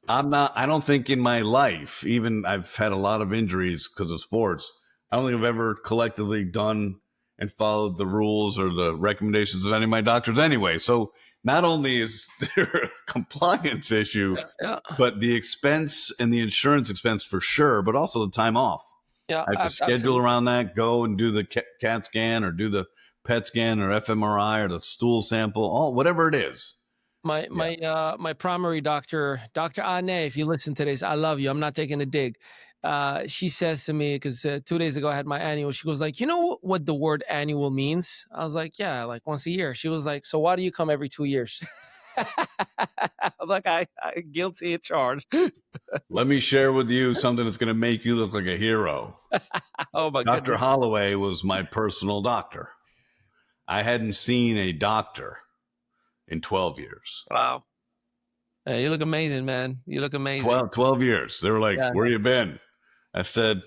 I don't think in my life, even I've had a lot of injuries because of sports. I don't think I've ever collectively done and followed the rules or the recommendations of any of my doctors anyway. So not only is there a compliance issue, Yeah. but the expense and the insurance expense for sure, but also the time off. Yeah. I have to schedule Absolutely. around that, go and do the CAT scan or do the PET scan or fMRI or the stool sample, all whatever it is. My primary doctor, Dr. Ane, if you listen to this, I love you. I'm not taking a dig. She says to me, because 2 days ago I had my annual, she goes like, you know what the word annual means? I was like, yeah, like once a year. She was like, so why do you come every 2 years? I'm like, I guilty of charge. Let me share with you something that's going to make you look like a hero. Oh my Dr. goodness. Holloway was my personal doctor. I hadn't seen a doctor in 12 years. Wow. Hey, you look amazing, man. You look amazing. 12 years. They were like, Yeah. where you been? I said,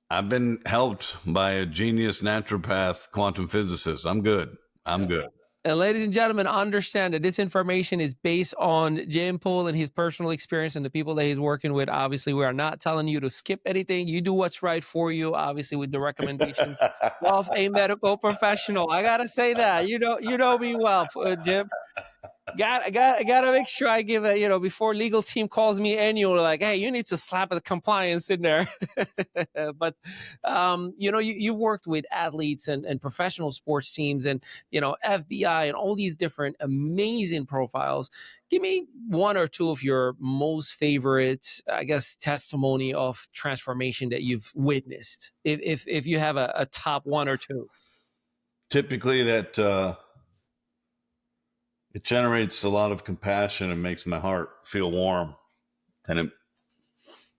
I've been helped by a genius naturopath quantum physicist. I'm good. I'm good. And ladies and gentlemen, understand that this information is based on Jim Poole and his personal experience and the people that he's working with. Obviously, we are not telling you to skip anything. You do what's right for you, obviously, with the recommendation of a medical professional. I gotta say that. You know me well, Jim. Gotta make sure I give a, before legal team calls me annual, like, hey, you need to slap the compliance in there. But you've worked with athletes and professional sports teams and FBI and all these different amazing profiles. Give me one or two of your most favorite, I guess, testimony of transformation that you've witnessed, if you have a top one or two. Typically that it generates a lot of compassion and makes my heart feel warm, and it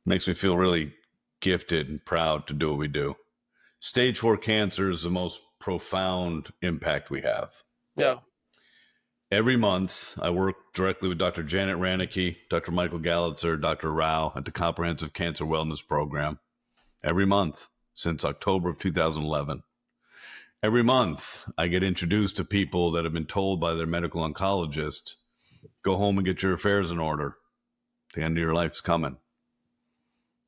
makes me feel really gifted and proud to do what we do. Stage 4 cancer is the most profound impact we have. Yeah. Every month, I work directly with Dr. Janet Ranicky, Dr. Michael Gallitzer, Dr. Rao at the Comprehensive Cancer Wellness Program. Every month since October of 2011. Every month, I get introduced to people that have been told by their medical oncologist, go home and get your affairs in order. The end of your life's coming.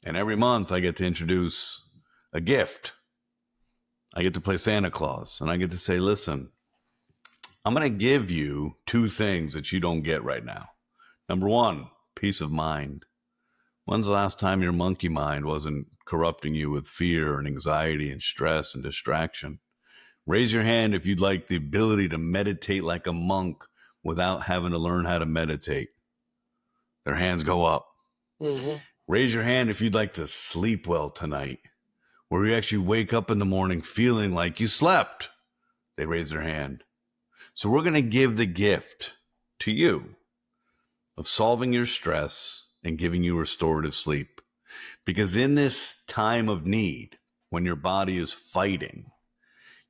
And every month, I get to introduce a gift. I get to play Santa Claus, and I get to say, listen, I'm going to give you two things that you don't get right now. Number one, peace of mind. When's the last time your monkey mind wasn't corrupting you with fear and anxiety and stress and distraction? Raise your hand if you'd like the ability to meditate like a monk without having to learn how to meditate. Their hands go up. Mm-hmm. Raise your hand if you'd like to sleep well tonight, where you actually wake up in the morning feeling like you slept. They raise their hand. So we're going to give the gift to you of solving your stress and giving you restorative sleep. Because in this time of need, when your body is fighting,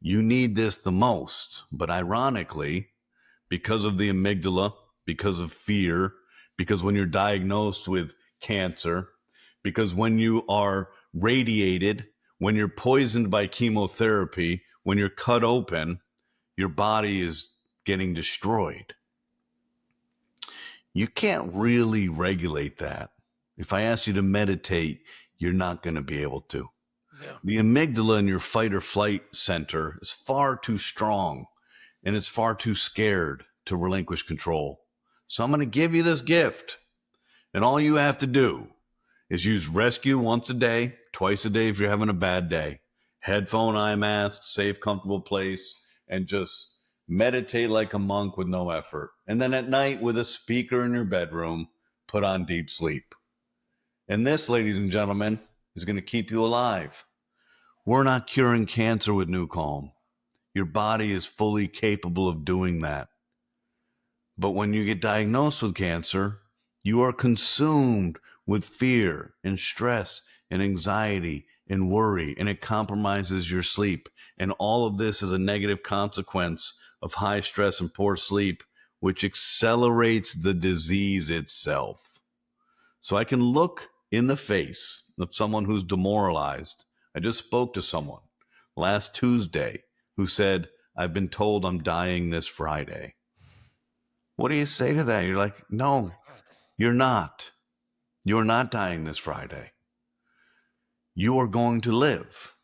you need this the most. But ironically, because of the amygdala, because of fear, because when you're diagnosed with cancer, because when you are radiated, when you're poisoned by chemotherapy, when you're cut open, your body is getting destroyed. You can't really regulate that. If I ask you to meditate, you're not going to be able to. Yeah. The amygdala in your fight or flight center is far too strong, and it's far too scared to relinquish control. So I'm going to give you this gift, and all you have to do is use rescue once a day, twice a day if you're having a bad day, headphone, eye mask, safe, comfortable place, and just meditate like a monk with no effort. And then at night with a speaker in your bedroom, put on deep sleep. And this, ladies and gentlemen, is going to keep you alive. We're not curing cancer with NuCalm. Your body is fully capable of doing that. But when you get diagnosed with cancer, you are consumed with fear and stress and anxiety and worry, and it compromises your sleep. And all of this is a negative consequence of high stress and poor sleep, which accelerates the disease itself. So I can look in the face of someone who's demoralized. I just spoke to someone last Tuesday who said, I've been told I'm dying this Friday. What do you say to that? You're like, no, You're not. You're not dying this Friday. You are going to live.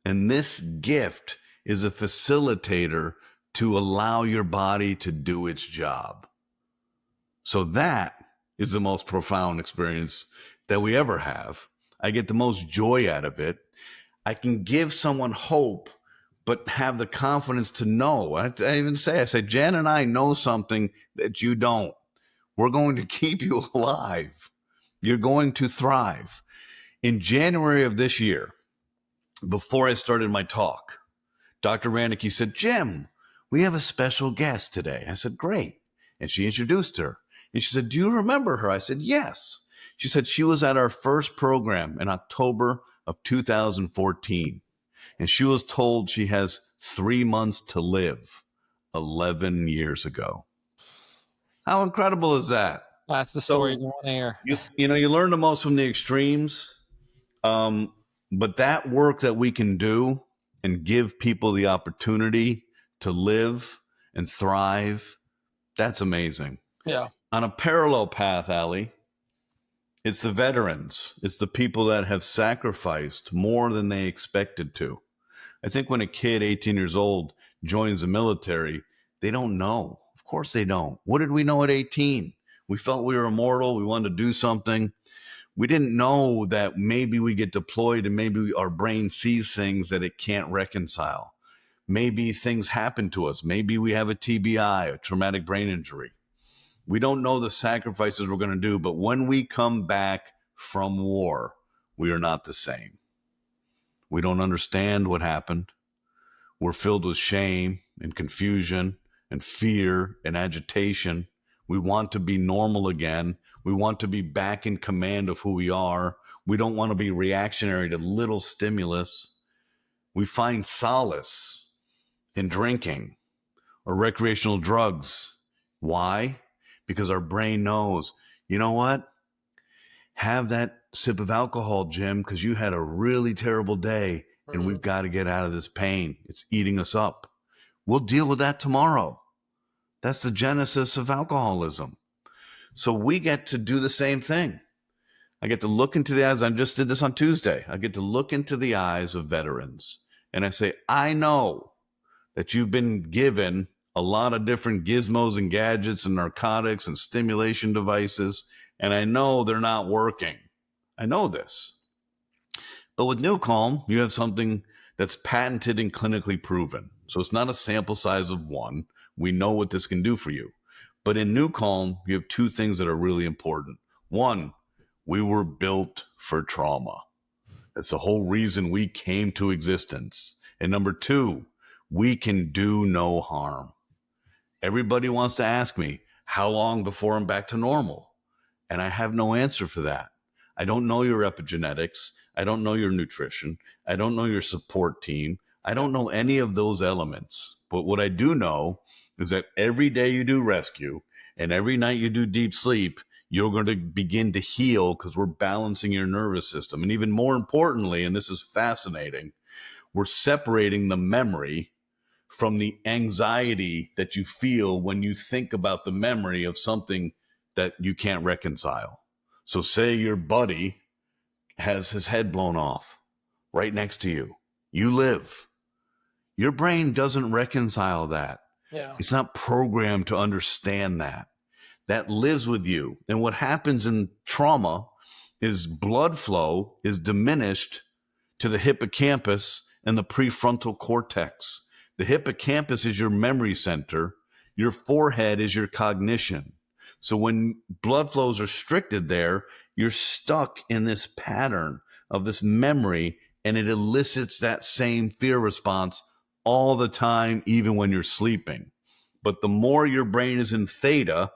And this gift is a facilitator to allow your body to do its job. So that is the most profound experience that we ever have. I get the most joy out of it. I can give someone hope, but have the confidence to know. I say, Jen and I know something that you don't. We're going to keep you alive. You're going to thrive. In January of this year, before I started my talk, Dr. Ranicky said, Jim, we have a special guest today. I said, great. And she introduced her. And she said, do you remember her? I said, yes. She said she was at our first program in October of 2014. And she was told she has 3 months to live 11 years ago. How incredible is that? That's the story you want to hear. You learn the most from the extremes. But that work that we can do and give people the opportunity to live and thrive, that's amazing. Yeah. On a parallel path, Ali, it's the veterans. It's the people that have sacrificed more than they expected to. I think when a kid, 18 years old, joins the military, they don't know. Of course they don't. What did we know at 18? We felt we were immortal. We wanted to do something. We didn't know that maybe we get deployed and maybe our brain sees things that it can't reconcile. Maybe things happen to us. Maybe we have a TBI, a traumatic brain injury. We don't know the sacrifices we're going to do, but when we come back from war, we are not the same. We don't understand what happened. We're filled with shame and confusion and fear and agitation. We want to be normal again. We want to be back in command of who we are. We don't want to be reactionary to little stimulus. We find solace in drinking or recreational drugs. Why? Because our brain knows, you know what? Have that sip of alcohol, Jim, because you had a really terrible day and we've got to get out of this pain. It's eating us up. We'll deal with that tomorrow. That's the genesis of alcoholism. So we get to do the same thing. I get to look into the eyes. I just did this on Tuesday. I get to look into the eyes of veterans and I say, I know that you've been given a lot of different gizmos and gadgets and narcotics and stimulation devices, and I know they're not working. I know this. But with NuCalm, you have something that's patented and clinically proven. So it's not a sample size of one. We know what this can do for you. But in NuCalm, you have two things that are really important. One, we were built for trauma. That's the whole reason we came to existence. And number two, we can do no harm. Everybody wants to ask me, how long before I'm back to normal? And I have no answer for that. I don't know your epigenetics. I don't know your nutrition. I don't know your support team. I don't know any of those elements. But what I do know is that every day you do rescue and every night you do deep sleep, you're going to begin to heal because we're balancing your nervous system. And even more importantly, and this is fascinating, we're separating the memory from the anxiety that you feel when you think about the memory of something that you can't reconcile. So say your buddy has his head blown off right next to you. You live. Your brain doesn't reconcile that. Yeah. It's not programmed to understand that. That lives with you. And what happens in trauma is blood flow is diminished to the hippocampus and the prefrontal cortex. The hippocampus is your memory center. Your forehead is your cognition. So when blood flow is restricted there, you're stuck in this pattern of this memory, and it elicits that same fear response all the time, even when you're sleeping. But the more your brain is in theta,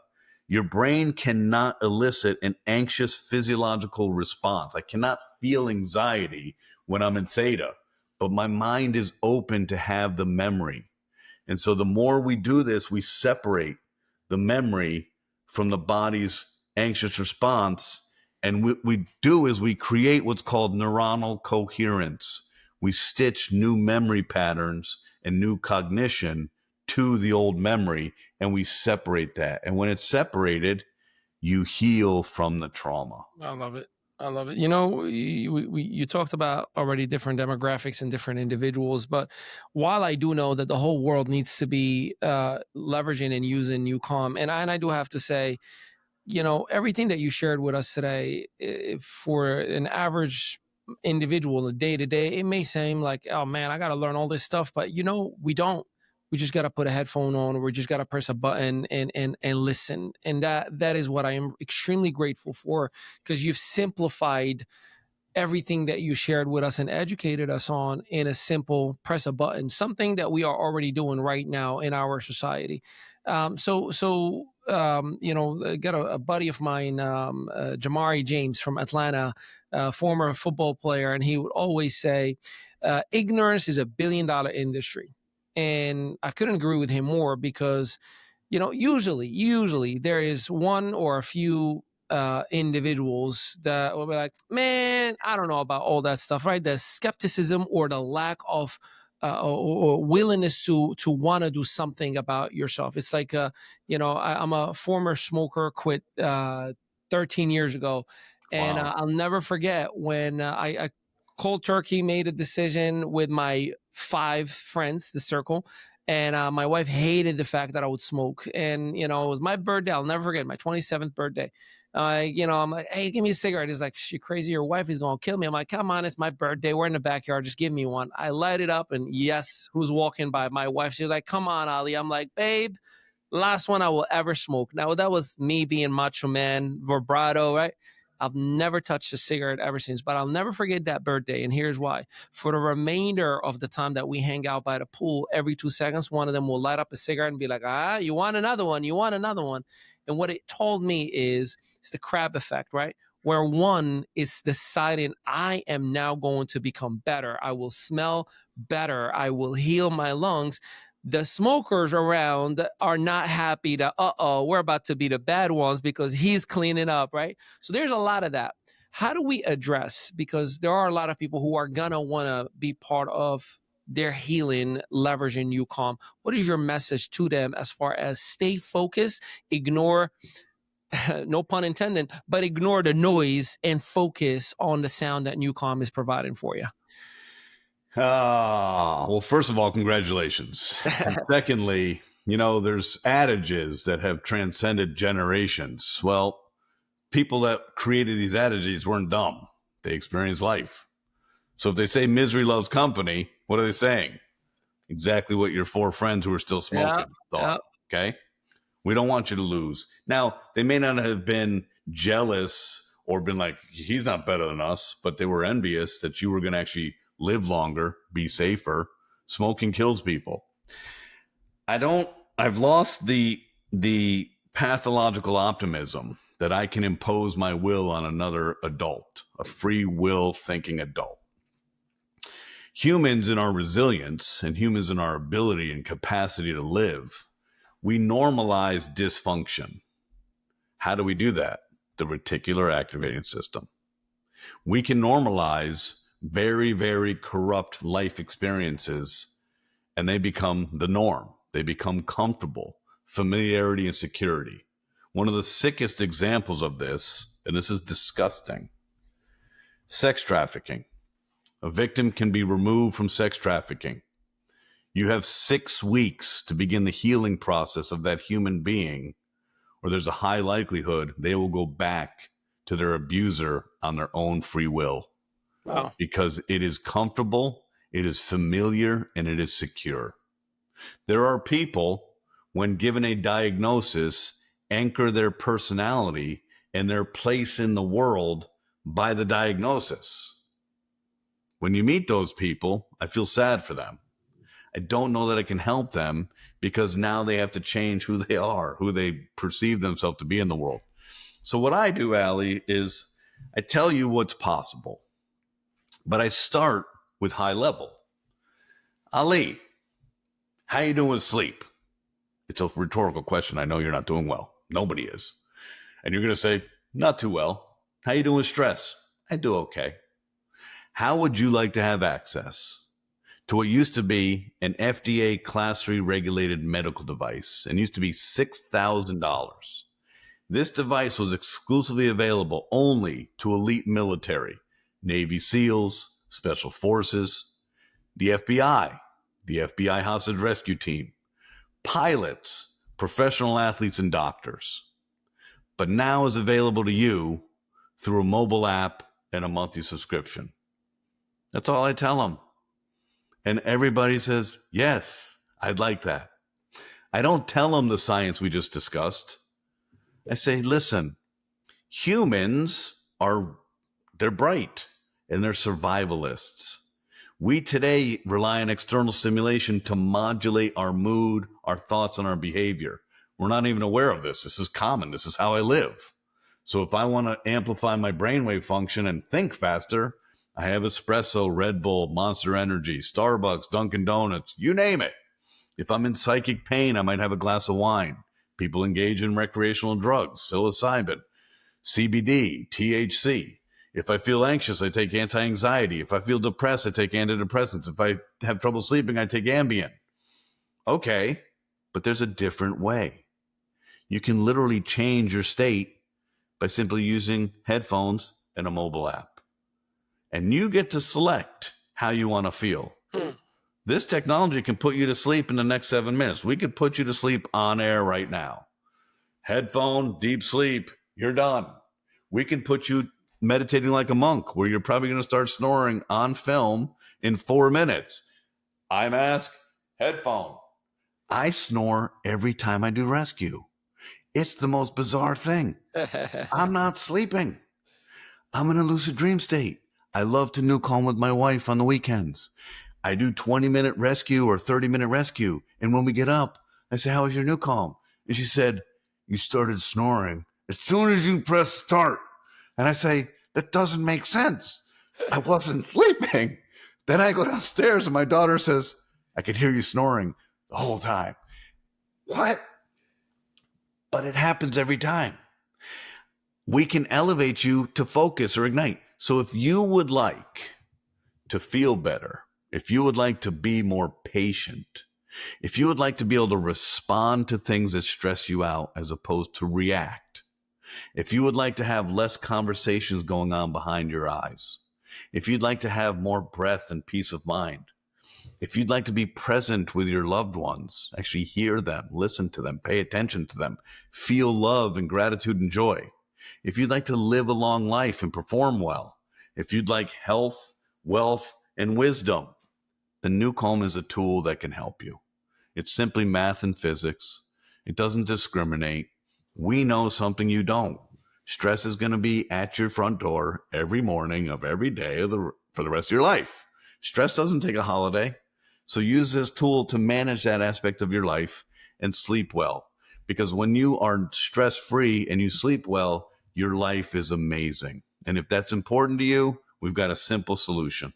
your brain cannot elicit an anxious physiological response. I cannot feel anxiety when I'm in theta, but my mind is open to have the memory. And so the more we do this, we separate the memory from the body's anxious response. And what we do is we create what's called neuronal coherence. We stitch new memory patterns and new cognition to the old memory, and we separate that. And when it's separated, you heal from the trauma. I love it. I love it. You know, you talked about already different demographics and different individuals, but while I do know that the whole world needs to be leveraging and using NuCalm, and I do have to say, you know, everything that you shared with us today, for an average individual, the day to day, it may seem like, oh man, I got to learn all this stuff, but you know, we don't. We just got to put a headphone on, or we just got to press a button and listen. And that is what I am extremely grateful for, because you've simplified everything that you shared with us and educated us on in a simple press a button, something that we are already doing right now in our society. You know, I got a buddy of mine, Jamari James from Atlanta, former football player, and he would always say, ignorance is $1 billion industry. And I couldn't agree with him more, because, you know, usually there is one or a few individuals that will be like, man, I don't know about all that stuff, right? The skepticism or the lack of or willingness to want to do something about yourself. It's like, you know, I'm a former smoker, quit 13 years ago. And Wow. I'll never forget when I cold turkey made a decision with my 5 friends, the circle. And my wife hated the fact that I would smoke. And, you know, it was my birthday. I'll never forget, my 27th birthday. You know, I'm like, hey, give me a cigarette. He's like, you crazy? Your wife is going to kill me. I'm like, come on, it's my birthday. We're in the backyard. Just give me one. I light it up. And yes, who's walking by? My wife. She's like, come on, Ali. I'm like, babe, last one I will ever smoke. Now, that was me being macho man, vibrato, right? I've never touched a cigarette ever since, but I'll never forget that birthday. And here's why. For the remainder of the time that we hang out by the pool, every 2 seconds, one of them will light up a cigarette and be like, you want another one? You want another one? And what it told me is it's the crab effect, right? Where one is deciding, I am now going to become better. I will smell better. I will heal my lungs. The smokers around are not happy that, we're about to be the bad ones because he's cleaning up, right? So there's a lot of that. How do we address, because there are a lot of people who are going to want to be part of their healing, leveraging NuCalm. What is your message to them as far as stay focused, ignore, no pun intended, but ignore the noise and focus on the sound that NuCalm is providing for you? Well, first of all, congratulations. And secondly, you know, there's adages that have transcended generations. Well, people that created these adages weren't dumb. They experienced life. So if they say misery loves company, what are they saying? Exactly what your 4 friends who are still smoking thought. Okay? We don't want you to lose. Now, they may not have been jealous or been like, he's not better than us, but they were envious that you were going to actually live longer, be safer. Smoking kills people. I've lost the pathological optimism that I can impose my will on another adult, a free will thinking adult. Humans in our resilience and humans in our ability and capacity to live, we normalize dysfunction. How do we do that? The reticular activating system. We can normalize very, very corrupt life experiences, and they become the norm. They become comfortable, familiarity and security. One of the sickest examples of this, and this is disgusting, sex trafficking. A victim can be removed from sex trafficking. You have 6 weeks to begin the healing process of that human being, or there's a high likelihood they will go back to their abuser on their own free will. Wow. Because it is comfortable, it is familiar, and it is secure. There are people, when given a diagnosis, anchor their personality and their place in the world by the diagnosis. When you meet those people, I feel sad for them. I don't know that I can help them, because now they have to change who they are, who they perceive themselves to be in the world. So what I do, Ali, is I tell you what's possible. But I start with high level. Ali, how you doing with sleep? It's a rhetorical question. I know you're not doing well. Nobody is. And you're going to say, not too well. How you doing with stress? I do okay. How would you like to have access to what used to be an FDA Class 3 regulated medical device and used to be $6,000? This device was exclusively available only to elite military, Navy SEALs, Special Forces, the FBI Hostage Rescue Team, pilots, professional athletes, and doctors. But now is available to you through a mobile app and a monthly subscription. That's all I tell them. And everybody says, yes, I'd like that. I don't tell them the science we just discussed. I say, listen, humans they're bright and they're survivalists. We today rely on external stimulation to modulate our mood, our thoughts, and our behavior. We're not even aware of this. This is common. This is how I live. So if I want to amplify my brainwave function and think faster, I have espresso, Red Bull, Monster Energy, Starbucks, Dunkin' Donuts, you name it. If I'm in psychic pain, I might have a glass of wine. People engage in recreational drugs, psilocybin, CBD, THC. If I feel anxious, I take anti-anxiety. If I feel depressed, I take antidepressants. If I have trouble sleeping, I take Ambien. Okay, but there's a different way. You can literally change your state by simply using headphones and a mobile app. And you get to select how you want to feel. This technology can put you to sleep in the next 7 minutes. We could put you to sleep on air right now. Headphone, deep sleep, you're done. We can put you meditating like a monk, where you're probably going to start snoring on film in 4 minutes. Eye mask, headphone. I snore every time I do rescue. It's the most bizarre thing. I'm not sleeping. I'm in a lucid dream state. I love to NuCalm with my wife on the weekends. I do 20-minute rescue or 30-minute rescue. And when we get up, I say, how was your NuCalm? And she said, you started snoring as soon as you press start. And I say, that doesn't make sense. I wasn't sleeping. Then I go downstairs and my daughter says, I could hear you snoring the whole time. What? But it happens every time. We can elevate you to focus or ignite. So if you would like to feel better, if you would like to be more patient, if you would like to be able to respond to things that stress you out as opposed to react, if you would like to have less conversations going on behind your eyes, if you'd like to have more breath and peace of mind, if you'd like to be present with your loved ones, actually hear them, listen to them, pay attention to them, feel love and gratitude and joy, if you'd like to live a long life and perform well, if you'd like health, wealth, and wisdom, the NuCalm is a tool that can help you. It's simply math and physics. It doesn't discriminate. We know something you don't. Stress is going to be at your front door every morning of every day for the rest of your life. Stress doesn't take a holiday. So use this tool to manage that aspect of your life and sleep well. Because when you are stress-free and you sleep well, your life is amazing. And if that's important to you, we've got a simple solution.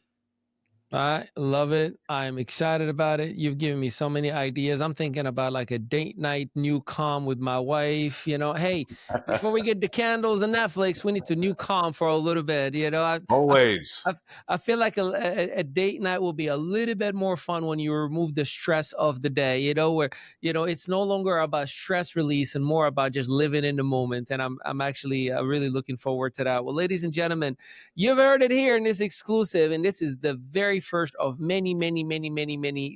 I love it. I'm excited about it. You've given me so many ideas. I'm thinking about like a date night NuCalm with my wife. You know, hey, before we get the candles and Netflix, we need to NuCalm for a little bit. You know, Always. I feel like a date night will be a little bit more fun when you remove the stress of the day. You know, where it's no longer about stress release and more about just living in the moment. And I'm actually really looking forward to that. Well, ladies and gentlemen, you've heard it here in this exclusive, and this is the very first of many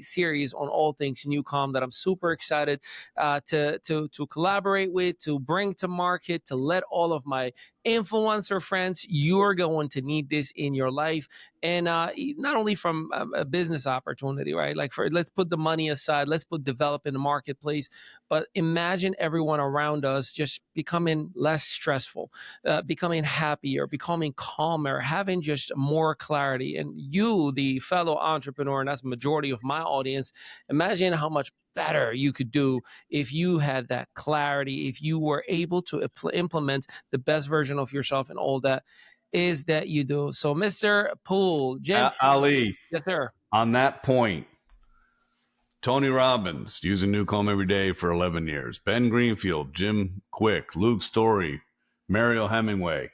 series on all things NuCalm that I'm super excited to collaborate with, to bring to market, to let all of my influencer friends. You're going to need this in your life, and not only from a business opportunity, right? Like let's put the money aside, let's put develop in the marketplace, but imagine everyone around us just becoming less stressful, becoming happier, becoming calmer, having just more clarity. And you, the fellow entrepreneur, and that's the majority of my audience, imagine how much better you could do if you had that clarity, if you were able to implement the best version of yourself and all that is that you do. So Mr. Poole, Jim. Ali. Yes, sir. On that point, Tony Robbins using NuCalm every day for 11 years. Ben Greenfield, Jim Quick, Luke Story, Mario Hemingway,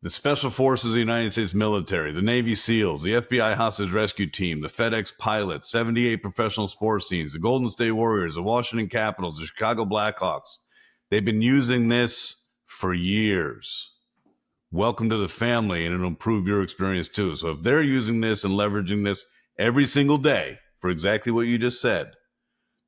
the Special Forces of the United States military, the Navy SEALs, the FBI Hostage Rescue Team, the FedEx pilots, 78 professional sports teams, the Golden State Warriors, the Washington Capitals, the Chicago Blackhawks, They've been using this for years. Welcome to the family, and it'll improve your experience too. So if they're using this and leveraging this every single day for exactly what you just said,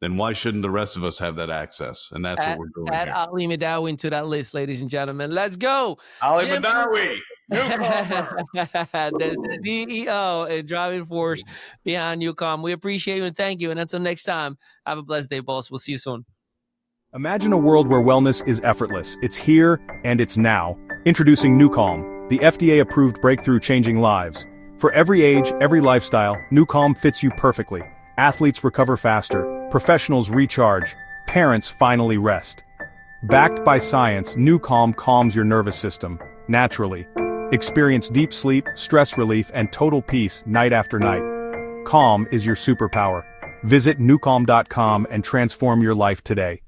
then why shouldn't the rest of us have that access? And that's what we're doing Add here. Ali Mehdaoui into that list, ladies and gentlemen. Let's go. Ali Jim Mehdaoui, NuCalmer. the CEO and driving force behind NuCalm. We appreciate you and thank you. And until next time, have a blessed day, boss. We'll see you soon. Imagine a world where wellness is effortless. It's here and it's now. Introducing NuCalm, the FDA-approved breakthrough changing lives. For every age, every lifestyle, NuCalm fits you perfectly. Athletes recover faster, professionals recharge, parents finally rest. Backed by science, NuCalm calms your nervous system, naturally. Experience deep sleep, stress relief, and total peace night after night. Calm is your superpower. Visit NuCalm.com and transform your life today.